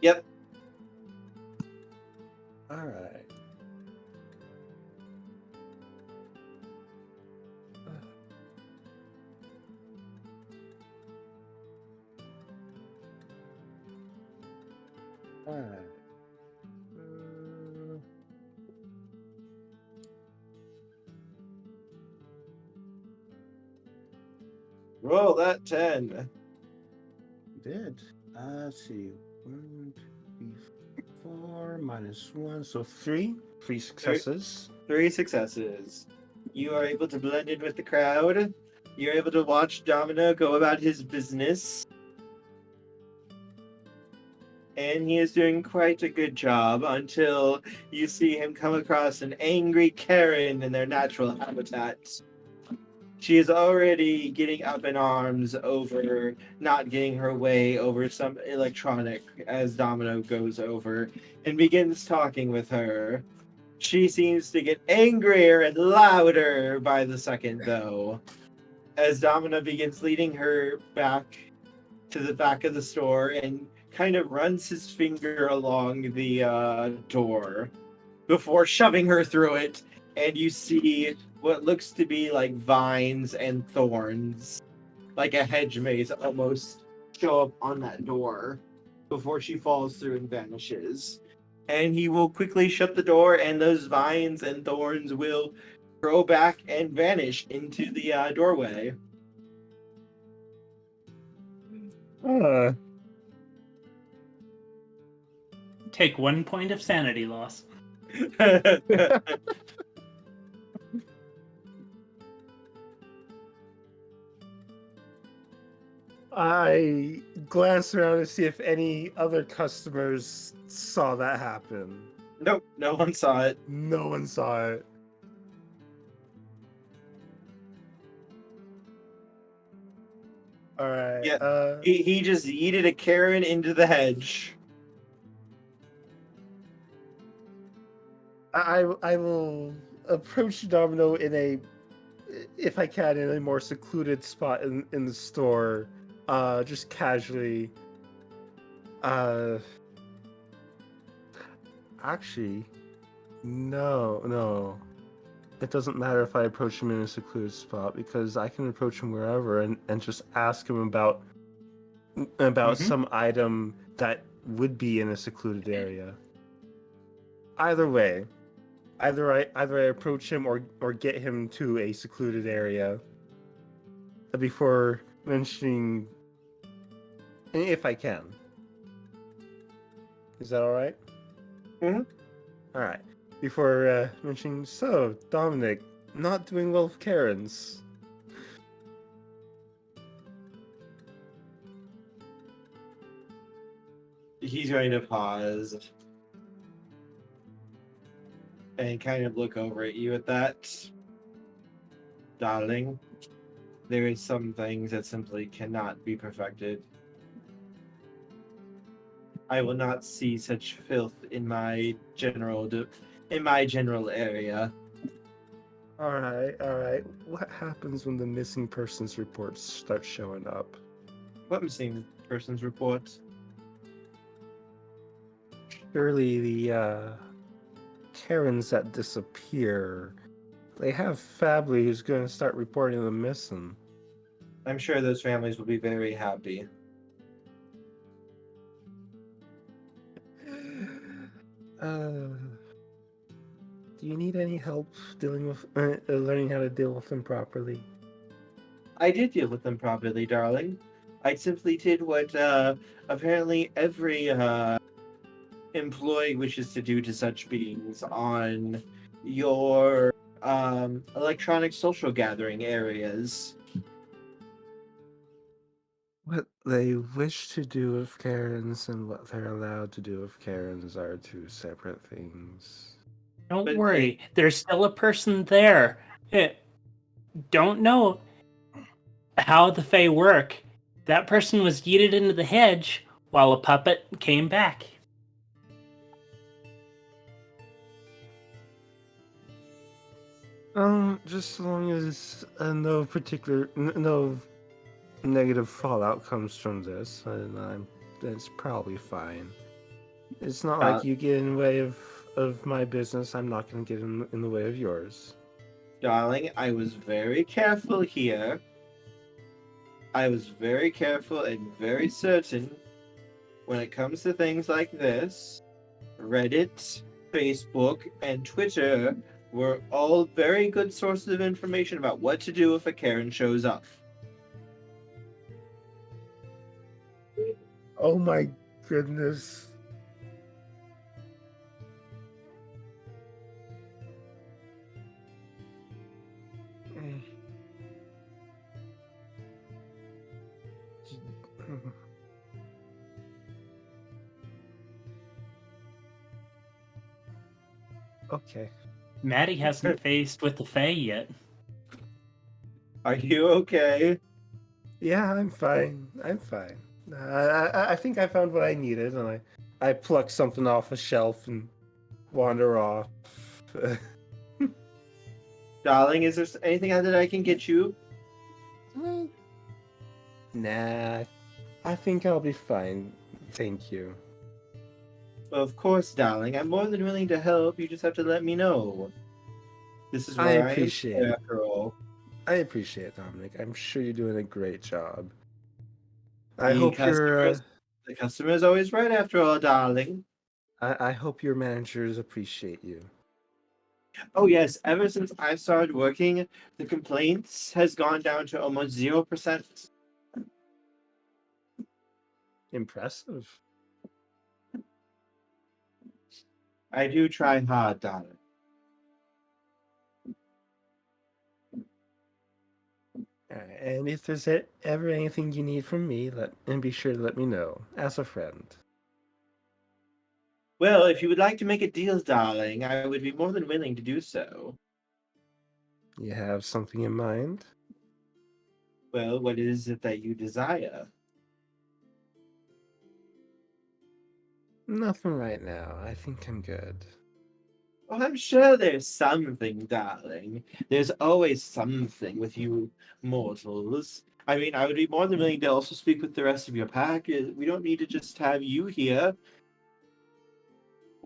Speaker 3: Yep.
Speaker 5: Alright. Alright.
Speaker 3: Roll that 10.
Speaker 5: Did. Let's see. 1, 2, 3, 4, -1, so 3. 3 successes.
Speaker 3: 3 successes. You are able to blend in with the crowd. You're able to watch Domino go about his business. And he is doing quite a good job until you see him come across an angry Karen in their natural habitat. She is already getting up in arms over not getting her way over some electronic as Domino goes over and begins talking with her. She seems to get angrier and louder by the second, though, as Domino begins leading her back to the back of the store and kind of runs his finger along the door before shoving her through it, and you see what looks to be like vines and thorns, like a hedge maze almost, show up on that door before she falls through and vanishes. And he will quickly shut the door, and those vines and thorns will grow back and vanish into the doorway.
Speaker 6: Take 1 point of sanity loss.
Speaker 5: I glanced around to see if any other customers saw that happen.
Speaker 3: Nope, no one saw it.
Speaker 5: No one saw it. Alright.
Speaker 3: Yeah. He just yeeted a Karen into the hedge.
Speaker 5: I will approach Domino in a, if I can, in a more secluded spot in the store, just casually. Actually, no. It doesn't matter if I approach him in a secluded spot because I can approach him wherever and just ask him about some item that would be in a secluded area. Either way, either I approach him or get him to a secluded area before mentioning, if I can. Is that all right?
Speaker 3: Mm-hmm.
Speaker 5: All right. Before mentioning, so Dominic, not doing well with Karens.
Speaker 3: He's going to pause and kind of look over at you at that. Darling, there is some things that simply cannot be perfected. I will not see such filth in my general area.
Speaker 5: All right. What happens when the missing persons reports start showing up?
Speaker 3: What missing persons report?
Speaker 5: Surely the Karens that disappear, they have family who's going to start reporting them missing.
Speaker 3: I'm sure those families will be very happy.
Speaker 5: Do Do you need any help dealing with learning how to deal with them properly?
Speaker 3: I did deal with them properly, darling. I simply did what apparently every employee wishes to do to such beings on your electronic social gathering areas.
Speaker 5: What they wish to do with Karens and what they're allowed to do with Karens are two separate things.
Speaker 6: Don't
Speaker 3: But
Speaker 6: worry, there's still a person there. Don't know how the Fae work. That person was yeeted into the hedge while a puppet came back.
Speaker 5: Just as long as no negative fallout comes from this, and that's probably fine. It's not like you get in the way of my business. I'm not going to get in the way of yours.
Speaker 3: Darling, I was very careful here. I was very careful and very certain when it comes to things like this. Reddit, Facebook, and Twitter were all very good sources of information about what to do if a Karen shows up.
Speaker 5: Oh my goodness. Okay.
Speaker 6: Maddie hasn't faced with the Fae yet.
Speaker 3: Are you okay?
Speaker 5: Yeah, I'm fine. I'm fine. I think I found what I needed, and I pluck something off a shelf and wander off.
Speaker 3: Darling, is there anything that I can get you?
Speaker 5: Nah, I think I'll be fine. Thank you.
Speaker 3: Well, of course, darling. I'm more than willing to help. You just have to let me know. This is
Speaker 5: I
Speaker 3: where
Speaker 5: appreciate
Speaker 3: I am
Speaker 5: it.
Speaker 3: after all.
Speaker 5: I appreciate it, Dominic. I'm sure you're doing a great job. I
Speaker 3: The
Speaker 5: hope your
Speaker 3: The customer is always right after all, darling.
Speaker 5: I hope your managers appreciate you.
Speaker 3: Oh yes, ever since I started working, the complaints has gone down to almost 0%.
Speaker 5: Impressive.
Speaker 3: I do try hard, darling.
Speaker 5: Alright, and if there's ever anything you need from me, be sure to let me know. As a friend.
Speaker 3: Well, if you would like to make a deal, darling, I would be more than willing to do so.
Speaker 5: You have something in mind?
Speaker 3: Well, what is it that you desire?
Speaker 5: Nothing right now. I think I'm good.
Speaker 3: Well, I'm sure there's something, darling. There's always something with you mortals. I mean, I would be more than willing to also speak with the rest of your pack. We don't need to just have you here.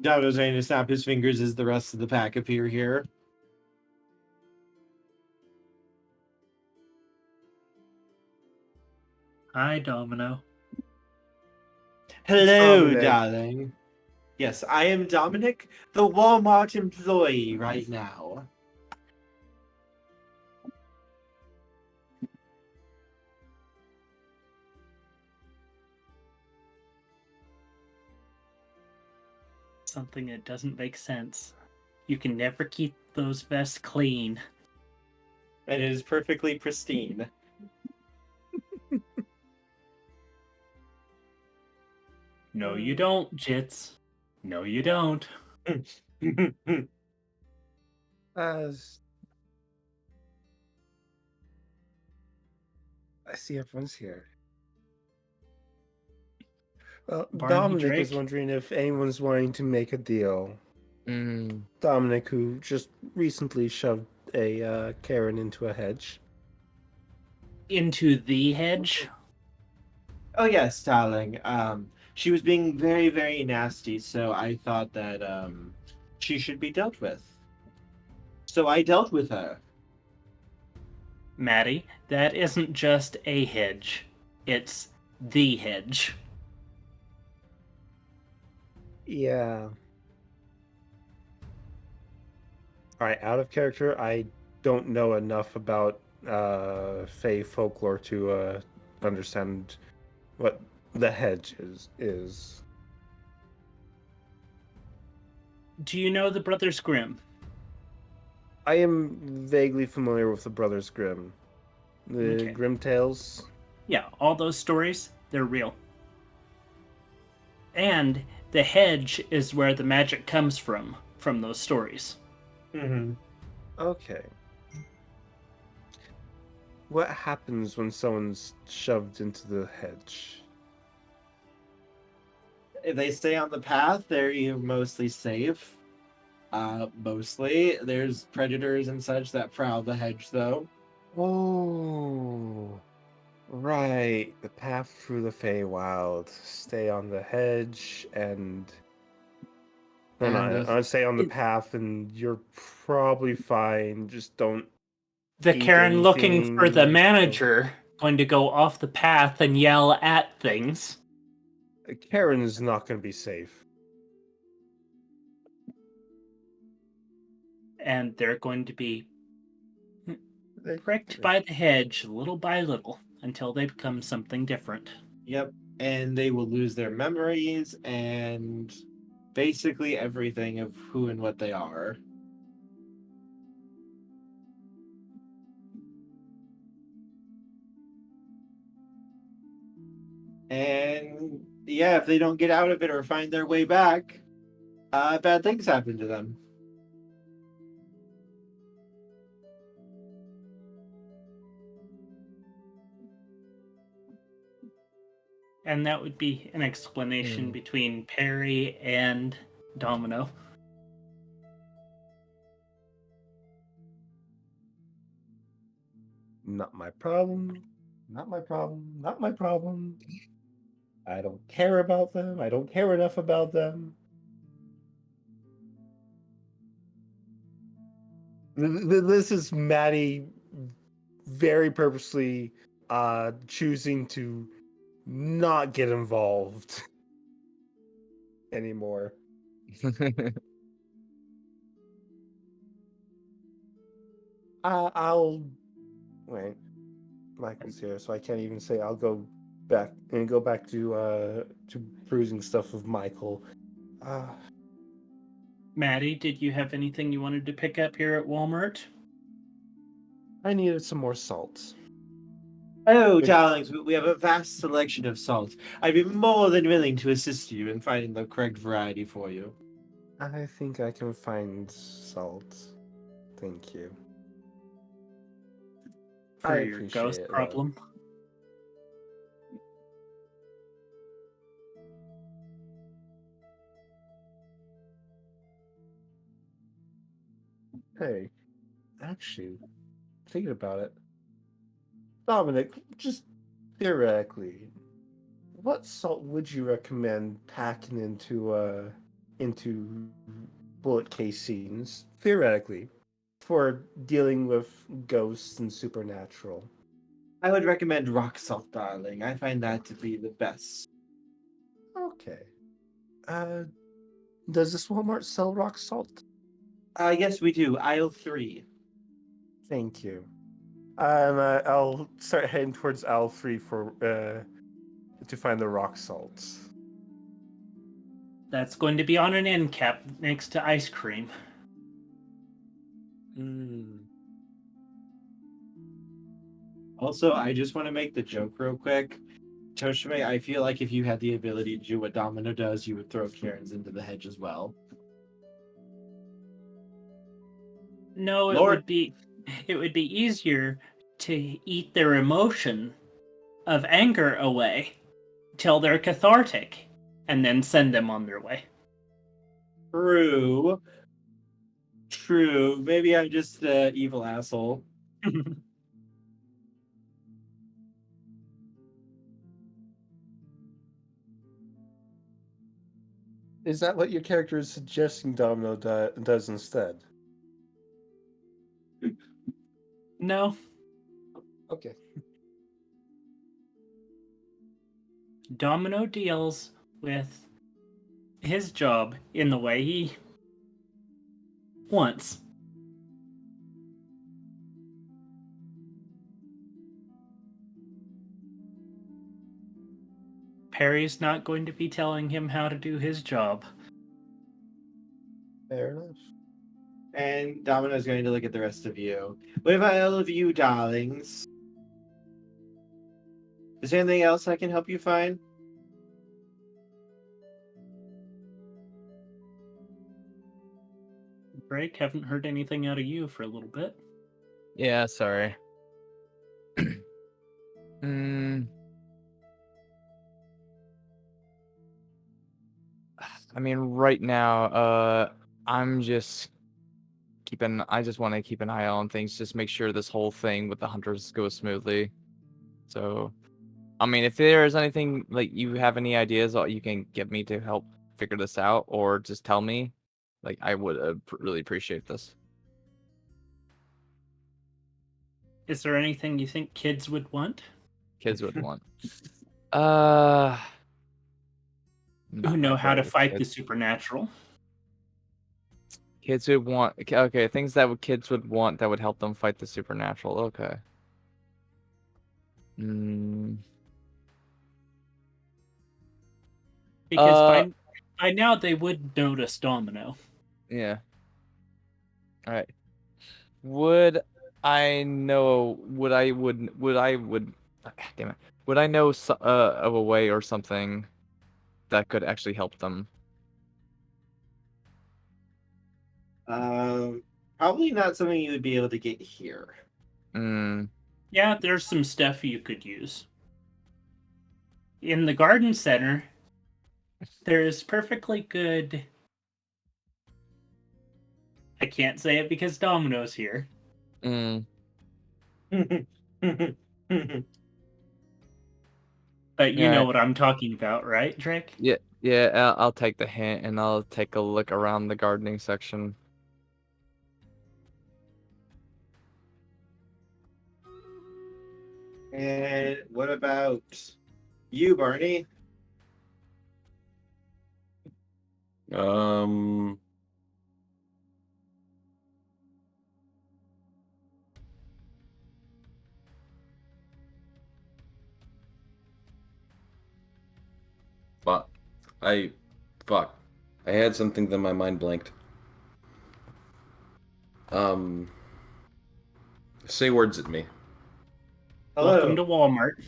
Speaker 3: Domino's ready to snap his fingers as the rest of the pack appear here.
Speaker 6: Hi, Domino.
Speaker 3: Hello,
Speaker 5: Dominic.
Speaker 3: darling. Yes, I am Dominic, the Walmart employee right now.
Speaker 6: Something that doesn't make sense. You can never keep those vests clean.
Speaker 3: And it is perfectly pristine.
Speaker 6: No, you don't, Jits. No, you don't.
Speaker 5: As I see everyone's here. Well,
Speaker 6: Barney
Speaker 5: Dominic
Speaker 6: Drake?
Speaker 5: is wondering if anyone's wanting to make a deal.
Speaker 7: Mm.
Speaker 5: Dominic, who just recently shoved a Karen into a hedge.
Speaker 6: Into the hedge?
Speaker 3: Oh yes, darling. She was being very, very nasty, so I thought that she should be dealt with. So I dealt with her.
Speaker 6: Maddie, that isn't just a hedge. It's the hedge.
Speaker 5: Yeah. All right, out of character, I don't know enough about Fey folklore to understand what the hedge is.
Speaker 6: Do you know the Brothers Grimm?
Speaker 5: I am vaguely familiar with the Brothers Grimm. The
Speaker 6: Okay.
Speaker 5: Grimm Tales.
Speaker 6: Yeah, all those stories, they're real. And the hedge is where the magic comes from those stories.
Speaker 3: Mm-hmm.
Speaker 5: Okay. What happens when someone's shoved into the hedge?
Speaker 3: If they stay on the path, they're mostly safe. Mostly. There's predators and such that prowl the hedge, though.
Speaker 5: Oh, right. The path through the Feywild. Stay on the hedge and... No,
Speaker 3: And
Speaker 5: no, I'd stay on the path and you're probably fine. Just don't
Speaker 6: The
Speaker 5: eat
Speaker 6: Karen looking for the
Speaker 5: anything.
Speaker 6: manager going to go off the path and yell at things.
Speaker 5: Karen is not going to be safe.
Speaker 6: And they're going to be pricked by the hedge little by little until they become something different.
Speaker 3: Yep. And they will lose their memories and basically everything of who and what they are. And yeah, if they don't get out of it or find their way back, bad things happen to them.
Speaker 6: And that would be an explanation between Perry and Domino.
Speaker 5: Not my problem. Not my problem. Not my problem. I don't care about them. I don't care enough about them. This is Maddie very purposely choosing to not get involved anymore. I'll wait. Michael's here, so I can't even say I'll go back to cruising stuff with Michael.
Speaker 6: Maddie, did you have anything you wanted to pick up here at Walmart?
Speaker 5: I needed some more salt.
Speaker 3: Oh, darlings, we have a vast selection of salt. I'd be more than willing to assist you in finding the correct variety for you.
Speaker 5: I think I can find salt. Thank you.
Speaker 6: For
Speaker 5: I
Speaker 6: your
Speaker 5: appreciate
Speaker 6: ghost
Speaker 5: it, though.
Speaker 6: problem?
Speaker 5: Hey, actually, thinking about it, Dominic, just theoretically, what salt would you recommend packing into bullet casings, theoretically, for dealing with ghosts and supernatural?
Speaker 3: I would recommend rock salt, darling. I find that to be the best.
Speaker 5: Okay. Does this Walmart sell rock salt?
Speaker 3: Yes, we do. Aisle 3.
Speaker 5: Thank you. I'll start heading towards aisle 3 for to find the rock salt.
Speaker 6: That's going to be on an end cap next to ice cream.
Speaker 3: Also, I just want to make the joke real quick. Toshime, I feel like if you had the ability to do what Domino does, you would throw Karens into the hedge as well.
Speaker 6: No,
Speaker 3: Lord.
Speaker 6: it would be easier to eat their emotion of anger away till they're cathartic and then send them on their way.
Speaker 3: True. True. Maybe I'm just an evil asshole.
Speaker 5: Is that what your character is suggesting Domino does instead?
Speaker 6: No.
Speaker 5: Okay.
Speaker 6: Domino deals with his job in the way he wants. Perry's not going to be telling him how to do his job.
Speaker 5: Fair enough.
Speaker 3: And Domino's going to look at the rest of you. What about all of you, darlings? Is there anything else I can help you find?
Speaker 6: Drake, haven't heard anything out of you for a little bit.
Speaker 7: Yeah, sorry. mm. I mean, right now, I'm just I just want to keep an eye on things, just make sure this whole thing with the hunters goes smoothly. So, I mean, if there's anything, like, you have any ideas or you can give me to help figure this out, or just tell me, like, I would really appreciate this.
Speaker 6: Is there anything you think kids would want?
Speaker 7: Kids would want.
Speaker 6: Who
Speaker 7: Not
Speaker 6: know
Speaker 7: my
Speaker 6: how to
Speaker 7: favorite
Speaker 6: fight the
Speaker 7: kids.
Speaker 6: supernatural?
Speaker 7: Kids would want. Okay, things that kids would want that would help them fight the supernatural. Okay.
Speaker 6: Because by now they would notice Domino.
Speaker 7: Yeah. All right. Would I know? Would I would? Damn it. Would I know of a way or something that could actually help them?
Speaker 3: Probably not something you would be able to get here.
Speaker 6: Yeah, there's some stuff you could use. In the garden center, there's perfectly good... I can't say it because Domino's here. But you know what I'm talking about, right, Drake?
Speaker 7: Yeah. I'll take the hint and I'll take a look around the gardening section.
Speaker 3: And what about you, Barney?
Speaker 4: Fuck. I had something, then my mind blanked. Say words at me.
Speaker 3: Hello.
Speaker 6: Welcome to Walmart.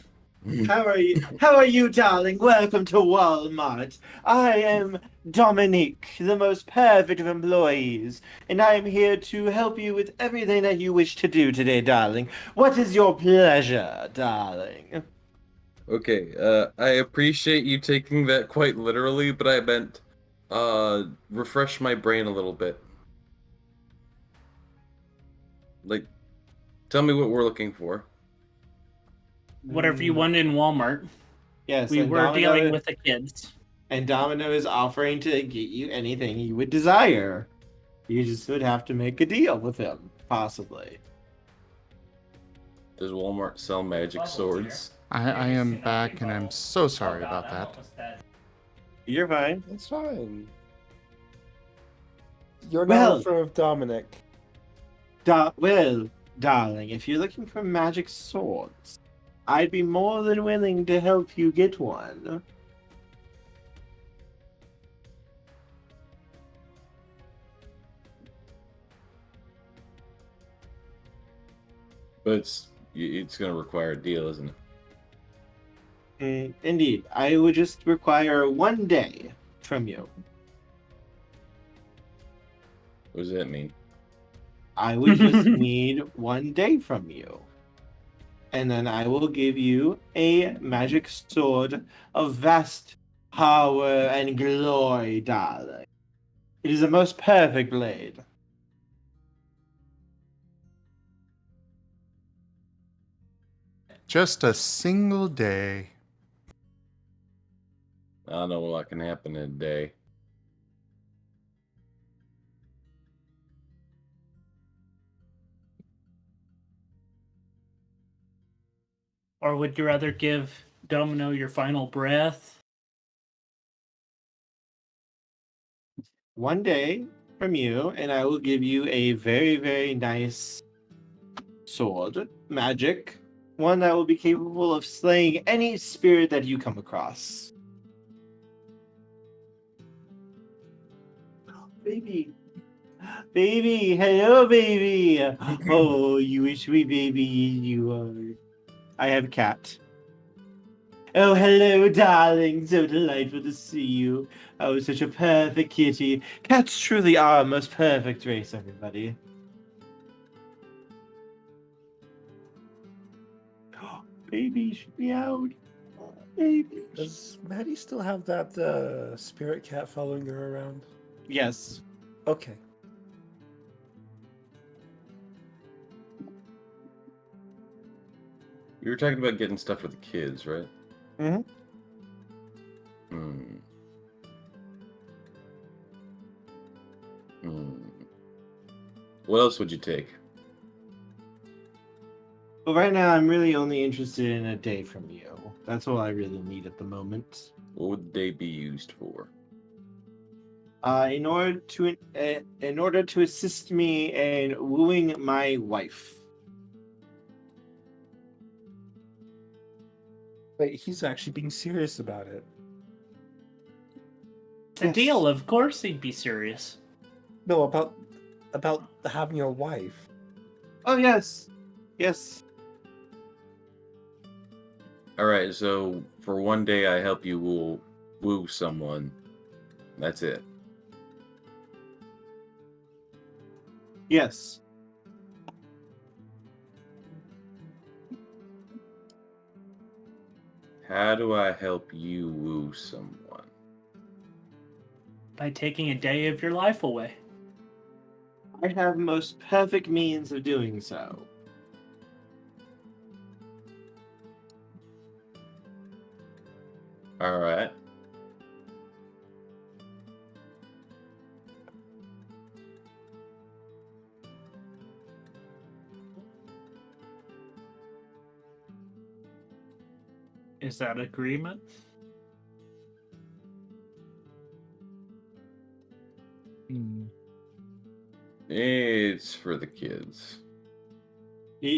Speaker 3: How are you? How are you, darling? Welcome to Walmart. I am Dominique, the most perfect of employees, and I am here to help you with everything that you wish to do today, darling. What is your pleasure, darling?
Speaker 4: Okay, I appreciate you taking that quite literally, but I meant, refresh my brain a little bit. Like, tell me what we're looking for.
Speaker 6: Whatever you want in Walmart.
Speaker 3: Yes,
Speaker 6: We
Speaker 3: and
Speaker 6: were
Speaker 3: Domino,
Speaker 6: dealing with the kids.
Speaker 3: and Domino is offering to get you anything you would desire. You just would have to make a deal with him, possibly.
Speaker 4: Does Walmart sell magic swords?
Speaker 2: I am back, and I'm so sorry about that.
Speaker 3: You're fine.
Speaker 5: It's fine. You're
Speaker 3: Well-
Speaker 5: not in front of Dominic.
Speaker 3: Well, darling, if you're looking for magic swords, I'd be more than willing to help you get one.
Speaker 4: But it's gonna require a deal, isn't it?
Speaker 3: Indeed, I would just require 1 day from you.
Speaker 4: What does that mean?
Speaker 3: I would just need 1 day from you. And then I will give you a magic sword of vast power and glory, darling. It is the most perfect blade.
Speaker 2: Just a single day.
Speaker 4: I don't know what can happen in a day.
Speaker 6: Or would you rather give Domino your final breath?
Speaker 3: 1 day from you, and I will give you a very, very nice sword, magic, one that will be capable of slaying any spirit that you come across. Baby. Baby, hello, baby. Oh, you a sweet baby you are. I have a cat. Oh, hello, darling. So delightful to see you. Oh, such a perfect kitty. Cats truly are a most perfect race, everybody. Baby, she meowed. Baby.
Speaker 5: Does Maddie still have that spirit cat following her around?
Speaker 3: Yes.
Speaker 5: Okay.
Speaker 4: You were talking about getting stuff for the kids, right?
Speaker 3: Mhm.
Speaker 4: Hmm. Hmm. What else would you take?
Speaker 3: Well, right now, I'm really only interested in a day from you. That's all I really need at the moment.
Speaker 4: What would they be used for?
Speaker 3: In order to assist me in wooing my wife.
Speaker 5: Wait, he's actually being serious about it.
Speaker 6: It's a deal, of course he'd be serious.
Speaker 5: No, about having a wife.
Speaker 3: Oh yes, yes.
Speaker 4: All right, so for one day, I help you woo someone. That's it.
Speaker 3: Yes.
Speaker 4: How do I help you woo someone?
Speaker 6: By taking a day of your life away.
Speaker 3: I have most perfect means of doing so.
Speaker 4: All right.
Speaker 6: Is that agreement?
Speaker 4: It's for the kids.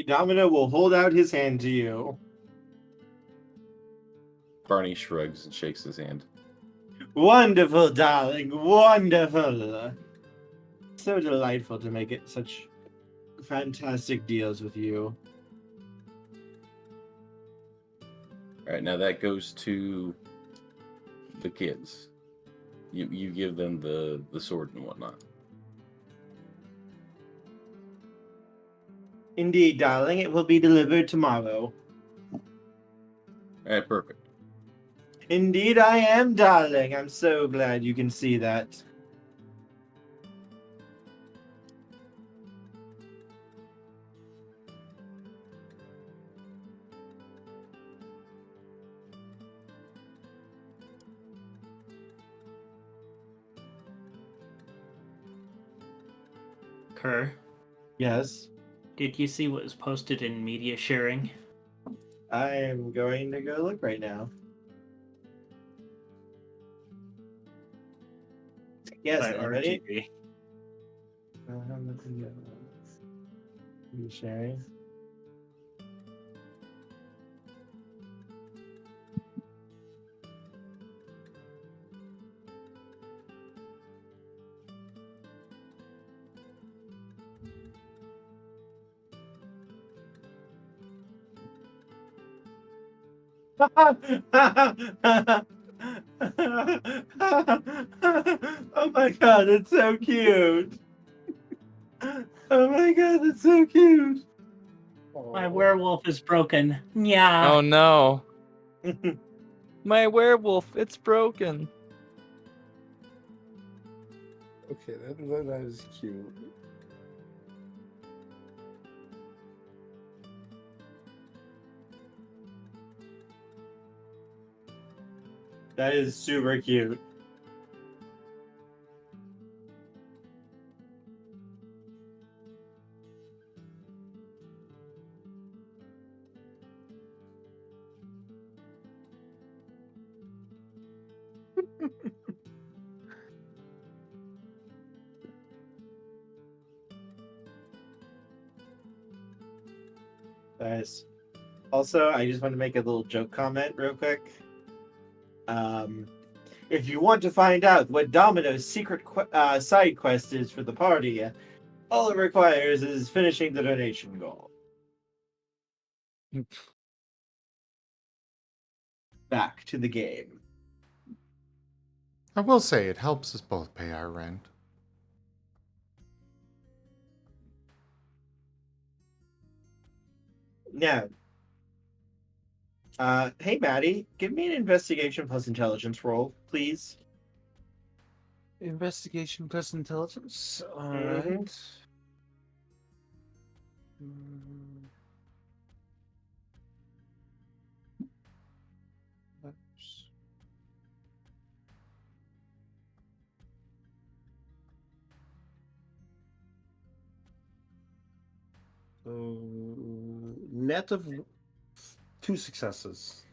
Speaker 3: Domino will hold out his hand to you.
Speaker 4: Barney shrugs and shakes his hand.
Speaker 3: Wonderful, darling. Wonderful. So delightful to make it such fantastic deals with you.
Speaker 4: All right, now that goes to the kids. You give them the sword and whatnot.
Speaker 3: Indeed, darling. It will be delivered tomorrow.
Speaker 4: All right, perfect.
Speaker 3: Indeed, I am, darling. I'm so glad you can see that.
Speaker 6: Kerr,
Speaker 3: Yes.
Speaker 6: did you see what was posted in media sharing?
Speaker 3: I am going to go look right now. Yes,
Speaker 6: By
Speaker 3: anybody?
Speaker 6: RGB.
Speaker 3: You sharing? Oh my god, that's so cute. Oh my god, that's so cute.
Speaker 6: My werewolf is broken. Yeah.
Speaker 7: Oh no. My werewolf, it's broken.
Speaker 5: Okay, that is cute.
Speaker 3: That is super cute. Nice. Also, I just want to make a little joke comment real quick. If you want to find out what Domino's secret side quest is for the party, all it requires is finishing the donation goal. Back to the game.
Speaker 2: I will say it helps us both pay our rent.
Speaker 3: Now, hey Maddie, give me an investigation plus intelligence roll, please.
Speaker 5: Investigation plus intelligence. All
Speaker 3: Mhm.
Speaker 5: right. Mm. Oops. So net of 2 successes.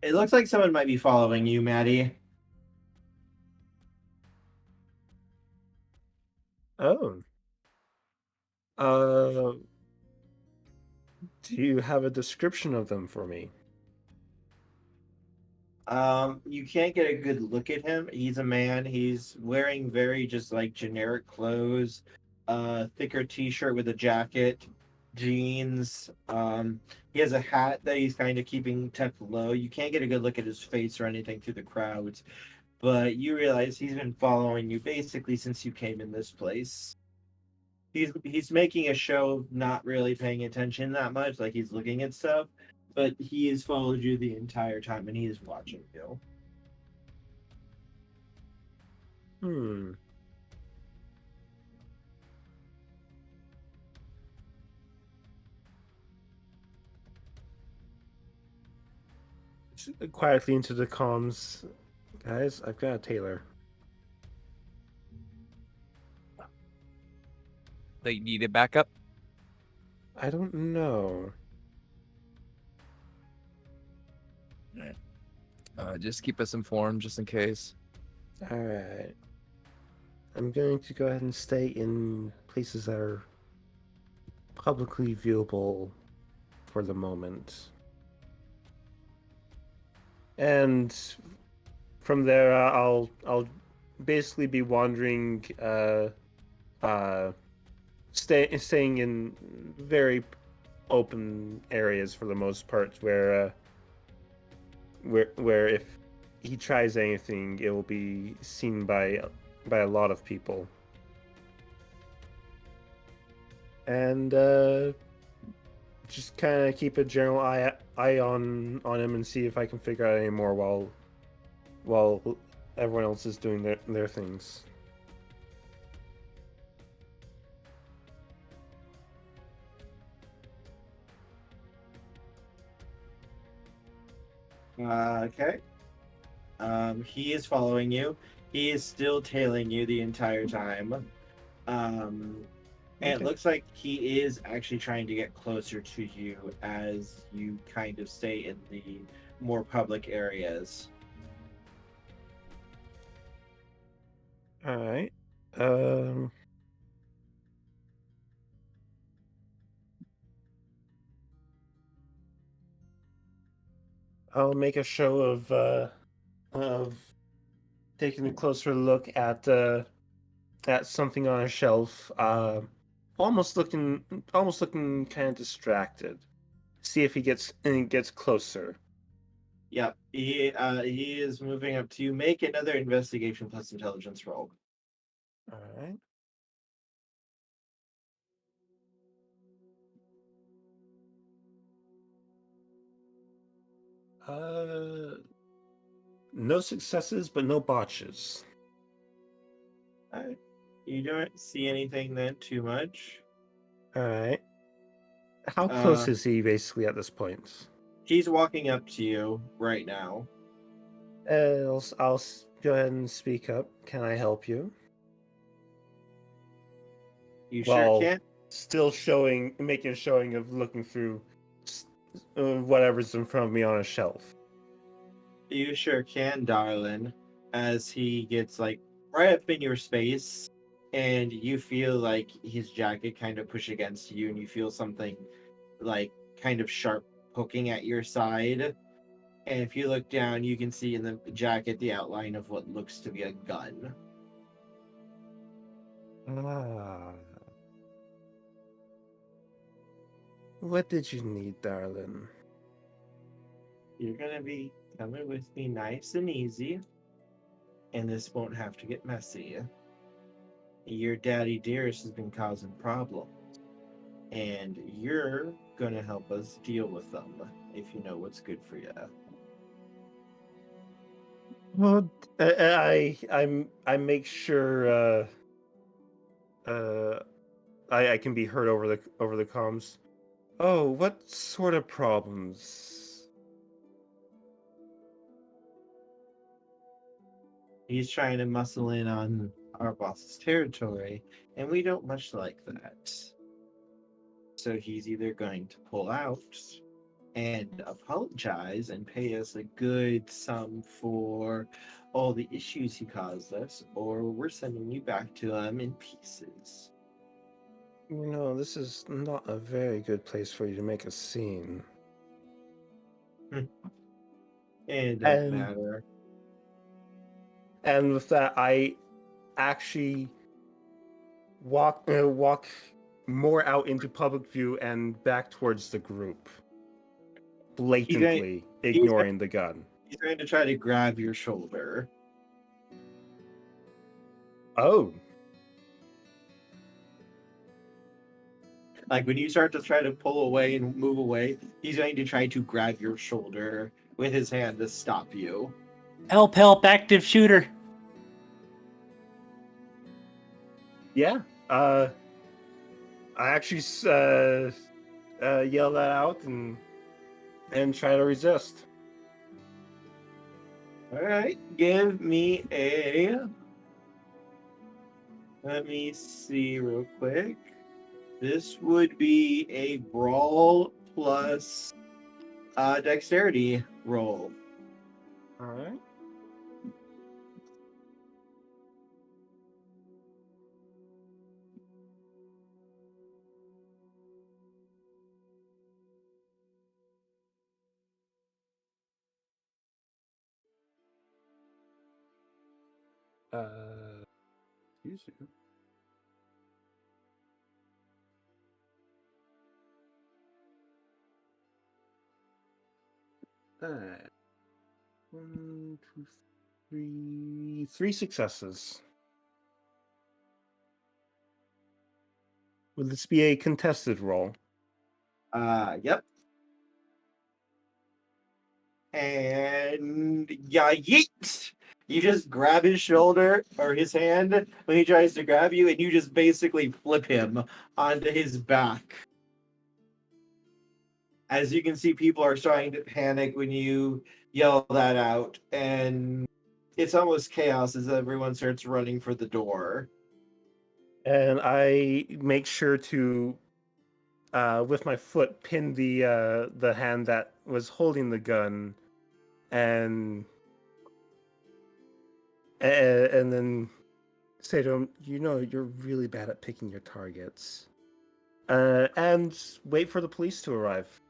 Speaker 3: It looks like someone might be following you, Maddie.
Speaker 5: Oh. Uh, do you have a description of them for me?
Speaker 3: You can't get a good look at him. He's a man. He's wearing very just like generic clothes, thicker t-shirt with a jacket, jeans. He has a hat that he's kind of keeping tucked low. You can't get a good look at his face or anything through the crowds, but you realize he's been following you basically since you came in this place. He's making a show of not really paying attention that much, like he's looking at stuff, but he has followed you the entire time and he is watching you.
Speaker 5: Hmm. Quietly into the comms, guys. I've got a tailor.
Speaker 7: They needed backup.
Speaker 5: I don't know.
Speaker 7: Just keep us informed, just in case.
Speaker 5: All right. I'm going to go ahead and stay in places that are publicly viewable for the moment. And from there, I'll basically be wandering, staying in very open areas for the most part, where if he tries anything, it will be seen by a lot of people. And just kind of keep a general eye on him and see if I can figure out any more while everyone else is doing their things.
Speaker 3: Okay. He is following you. He is still tailing you the entire time. And it
Speaker 5: Okay.
Speaker 3: looks like he is actually trying to get closer to you as you kind of stay in the more public areas.
Speaker 5: All right. I'll make a show of taking a closer look at something on a shelf. Almost looking kind of distracted. See if he gets closer.
Speaker 3: Yep. He is moving up to you. Make another investigation plus intelligence roll.
Speaker 5: All right. No successes, but no botches.
Speaker 3: Alright. You don't see anything then too much.
Speaker 5: All right. How close is he basically at this point?
Speaker 3: He's walking up to you right now.
Speaker 5: I'll go ahead and speak up. Can I help you?
Speaker 3: You sure can.
Speaker 5: Still making a showing of looking through whatever's in front of me on a shelf.
Speaker 3: You sure can, darling. As he gets like right up in your space, and you feel like his jacket kind of push against you, and you feel something like kind of sharp poking at your side. And if you look down, you can see in the jacket the outline of what looks to be a gun.
Speaker 5: Ah. What did you need, darling?
Speaker 3: You're gonna be coming with me nice and easy, and this won't have to get messy. Your daddy dearest has been causing problems, and you're gonna help us deal with them if you know what's good for you.
Speaker 5: Well, I make sure I can be heard over the comms. Oh, what sort of problems?
Speaker 3: He's trying to muscle in on our boss's territory, and we don't much like that. So he's either going to pull out and apologize and pay us a good sum for all the issues he caused us, or we're sending you back to him in pieces.
Speaker 5: You know, this is not a very good place for you to make a scene.
Speaker 3: It doesn't
Speaker 5: And-
Speaker 3: matter.
Speaker 5: And with that, I actually walk more out into public view and back towards the group, blatantly ignoring the gun.
Speaker 3: He's going to try to grab your shoulder.
Speaker 5: Oh,
Speaker 3: Like when you start to try to pull away and move away, he's going to try to grab your shoulder with his hand to stop you.
Speaker 6: Help, help, active shooter.
Speaker 5: yeah. I actually yell that out and try to resist.
Speaker 3: All right, give me a. Let me see real quick. This would be a brawl plus dexterity roll.
Speaker 5: All right. Excuse you. Alright. 1, 2, 3. 3 successes. Will this be a contested roll?
Speaker 3: Yep. And yeah, yeet! You just grab his shoulder or his hand when he tries to grab you, and you just basically flip him onto his back. As you can see, people are starting to panic when you yell that out, and it's almost chaos as everyone starts running for the door.
Speaker 5: And I make sure to, with my foot, pin the hand that was holding the gun, and then say to him, "You know, you're really bad at picking your targets." And wait for the police to arrive,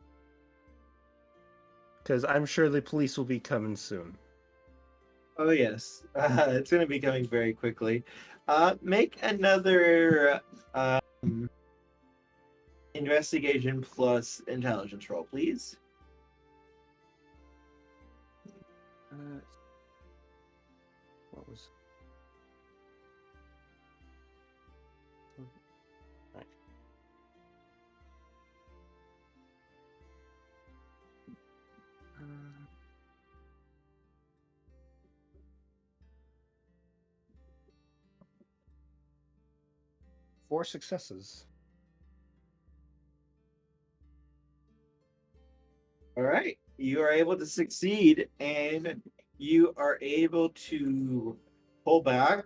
Speaker 5: because I'm sure the police will be coming soon.
Speaker 3: Oh yes, it's going to be coming very quickly. Make another investigation plus intelligence roll, please.
Speaker 5: What was? Right. Four successes.
Speaker 3: All right, you are able to succeed, and you are able to pull back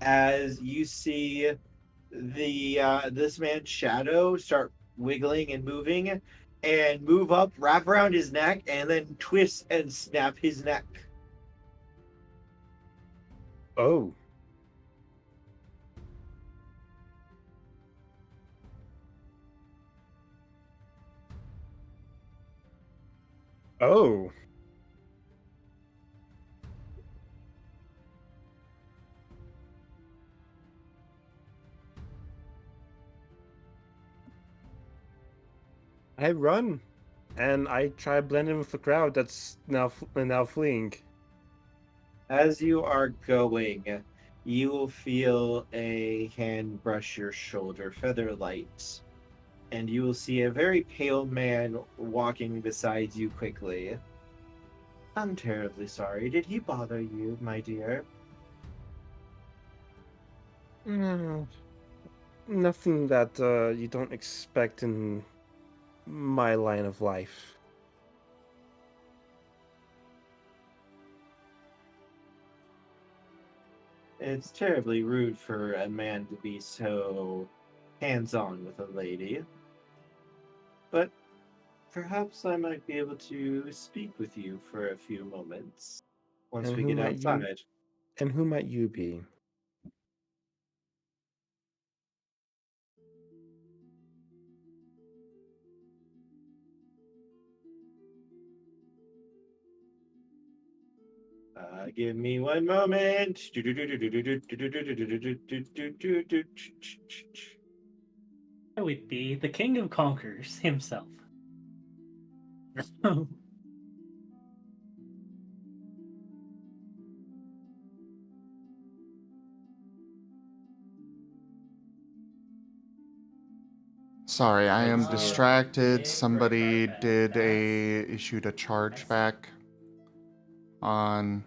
Speaker 3: as you see the this man's shadow start wiggling and moving, and move up, wrap around his neck, and then twist and snap his neck.
Speaker 5: Oh. Oh. I run, and I try to blend in with the crowd that's now fleeing.
Speaker 3: As you are going, you will feel a hand brush your shoulder, feather light, and you will see a very pale man walking beside you quickly. I'm terribly sorry. Did he bother you, my dear?
Speaker 5: Nothing that you don't expect in my line of life.
Speaker 3: It's terribly rude for a man to be so hands-on with a lady. But perhaps I might be able to speak with you for a few moments once
Speaker 5: And
Speaker 3: we
Speaker 5: who
Speaker 3: get
Speaker 5: might you?
Speaker 3: outside.
Speaker 5: And who might you be?
Speaker 3: Give me one moment.
Speaker 6: I would be the King of Conquerors himself.
Speaker 2: Sorry, I am
Speaker 3: Oh,
Speaker 2: distracted.
Speaker 1: big
Speaker 2: Somebody
Speaker 1: red
Speaker 2: did
Speaker 1: badass.
Speaker 2: issued a chargeback on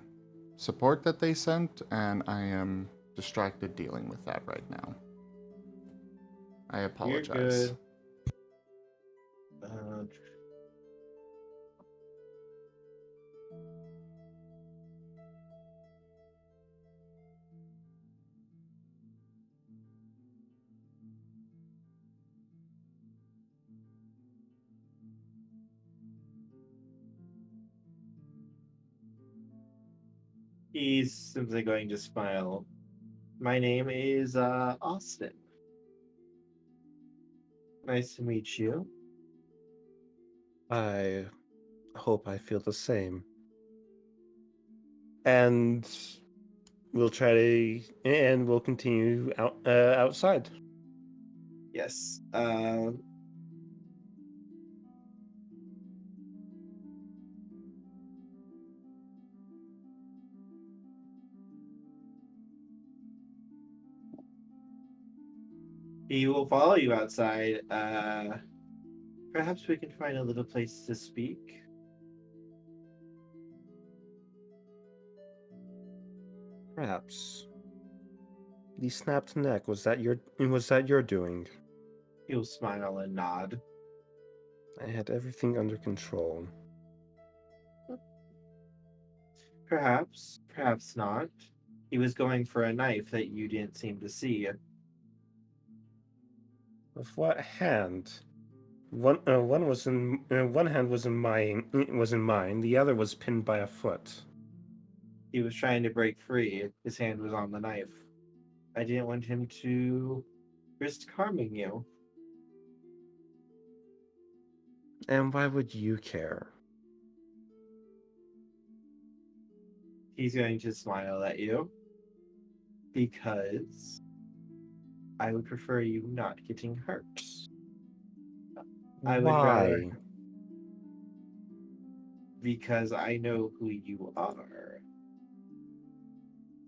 Speaker 2: support that they sent, and I am distracted dealing with that right now. I
Speaker 3: you're
Speaker 2: apologize.
Speaker 3: good. Uh, he's simply going to smile. My name is Austin. Nice to meet you.
Speaker 5: I hope I feel the same. And we'll continue outside.
Speaker 3: Yes. He will follow you outside. Perhaps we can find a little place to speak.
Speaker 5: Perhaps. The snapped neck, was that your doing?
Speaker 3: He'll smile and nod.
Speaker 5: I had everything under control.
Speaker 3: Perhaps, perhaps not. He was going for a knife that you didn't seem to see.
Speaker 5: With what hand? One hand was in mine. The other was pinned by a foot.
Speaker 3: He was trying to break free. His hand was on the knife. I didn't want him to risk harming you.
Speaker 5: And why would you care?
Speaker 3: He's going to smile at you because I would prefer you not getting hurt. I would rather,
Speaker 5: Why?
Speaker 3: because I know who you are,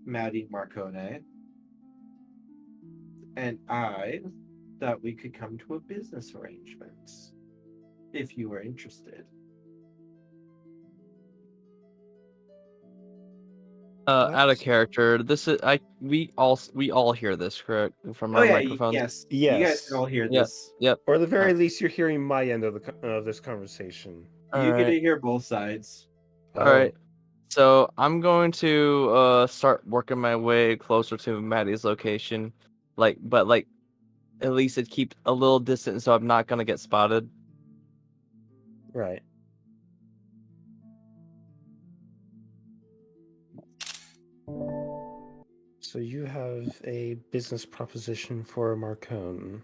Speaker 3: Maddie Marcone, and I thought we could come to a business arrangement if you were interested.
Speaker 7: Out of
Speaker 5: What?
Speaker 7: character. This is we all hear this, correct? From
Speaker 3: Oh
Speaker 7: our
Speaker 3: yeah,
Speaker 7: microphones.
Speaker 3: yes, you guys can
Speaker 5: Yes.
Speaker 3: all hear
Speaker 7: Yep.
Speaker 3: this.
Speaker 7: Yep.
Speaker 5: Or at the very
Speaker 7: Alright.
Speaker 5: least, you're hearing my end of this conversation.
Speaker 3: You get to
Speaker 7: Alright.
Speaker 3: hear both sides.
Speaker 7: Alright. So I'm going to start working my way closer to Maddie's location. But at least it keep a little distance so I'm not gonna get spotted.
Speaker 5: Right. So you have a business proposition for Marcone.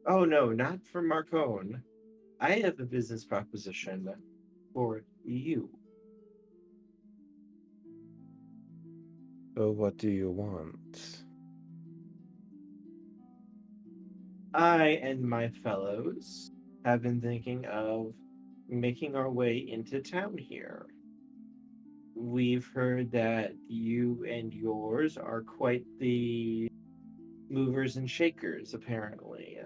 Speaker 3: Oh no, not for Marcone. I have a business proposition for you.
Speaker 5: So what do you want?
Speaker 3: I and my fellows have been thinking of making our way into town here. We've heard that you and yours are quite the movers and shakers, apparently.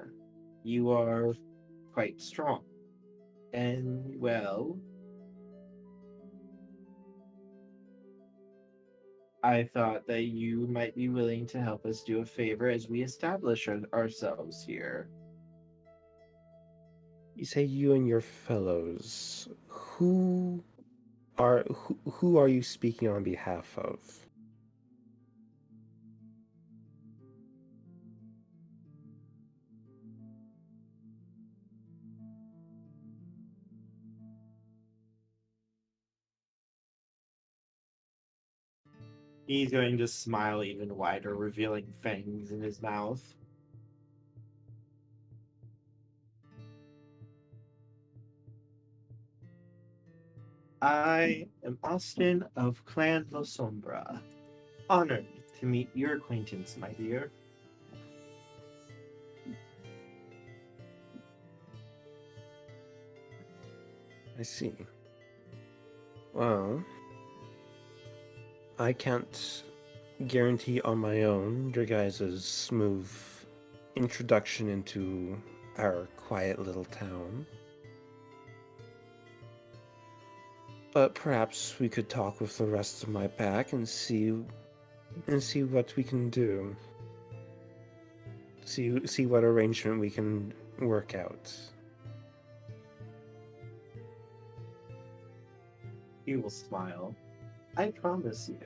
Speaker 3: You are quite strong. And, well, I thought that you might be willing to help us do a favor as we establish ourselves here.
Speaker 5: You say you and your fellows. Who are you speaking on behalf of?
Speaker 3: He's going to smile even wider, revealing fangs in his mouth. I am Austin of Clan La Sombra. Honored to meet your acquaintance, my dear.
Speaker 5: I see. Well, I can't guarantee on my own your guys' smooth introduction into our quiet little town. But perhaps we could talk with the rest of my pack and see what we can do. See what arrangement we can work out.
Speaker 3: He will smile. I promise you,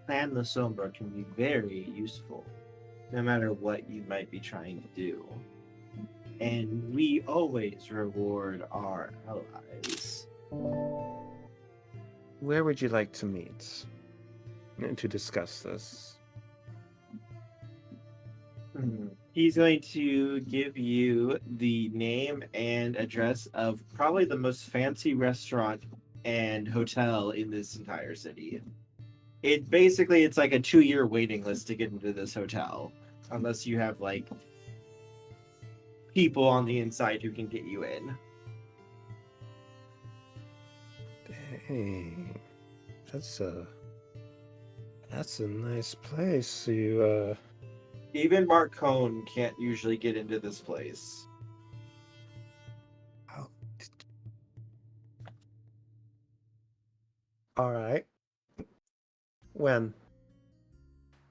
Speaker 3: Clan La Sombra can be very useful, no matter what you might be trying to do. And we always reward our allies.
Speaker 5: Where would you like to meet to discuss this?
Speaker 3: He's going to give you the name and address of probably the most fancy restaurant and hotel in this entire city. It's like a 2-year waiting list to get into this hotel, unless you have like people on the inside who can get you in.
Speaker 5: Dang, that's a nice place. You
Speaker 3: Even Mark Cohn can't usually get into this place.
Speaker 5: all right. When?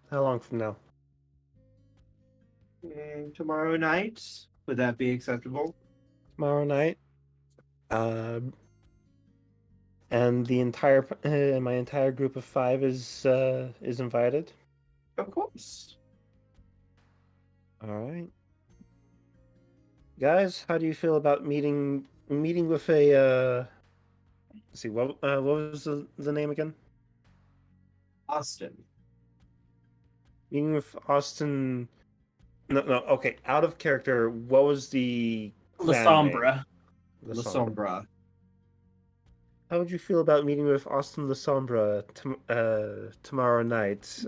Speaker 5: How long from now?
Speaker 3: Tomorrow night, would that be acceptable?
Speaker 5: Tomorrow night. And the entire my entire group of 5 is invited.
Speaker 3: Of course.
Speaker 5: All right, guys, how do you feel about meeting with a? Let's see, what was the name again?
Speaker 3: Austin.
Speaker 5: Meeting with Austin. No, okay, out of character. What was the
Speaker 6: La
Speaker 5: clan name?
Speaker 6: Sombra.
Speaker 3: La Sombra.
Speaker 5: How would you feel about meeting with Austin La Sombra tomorrow night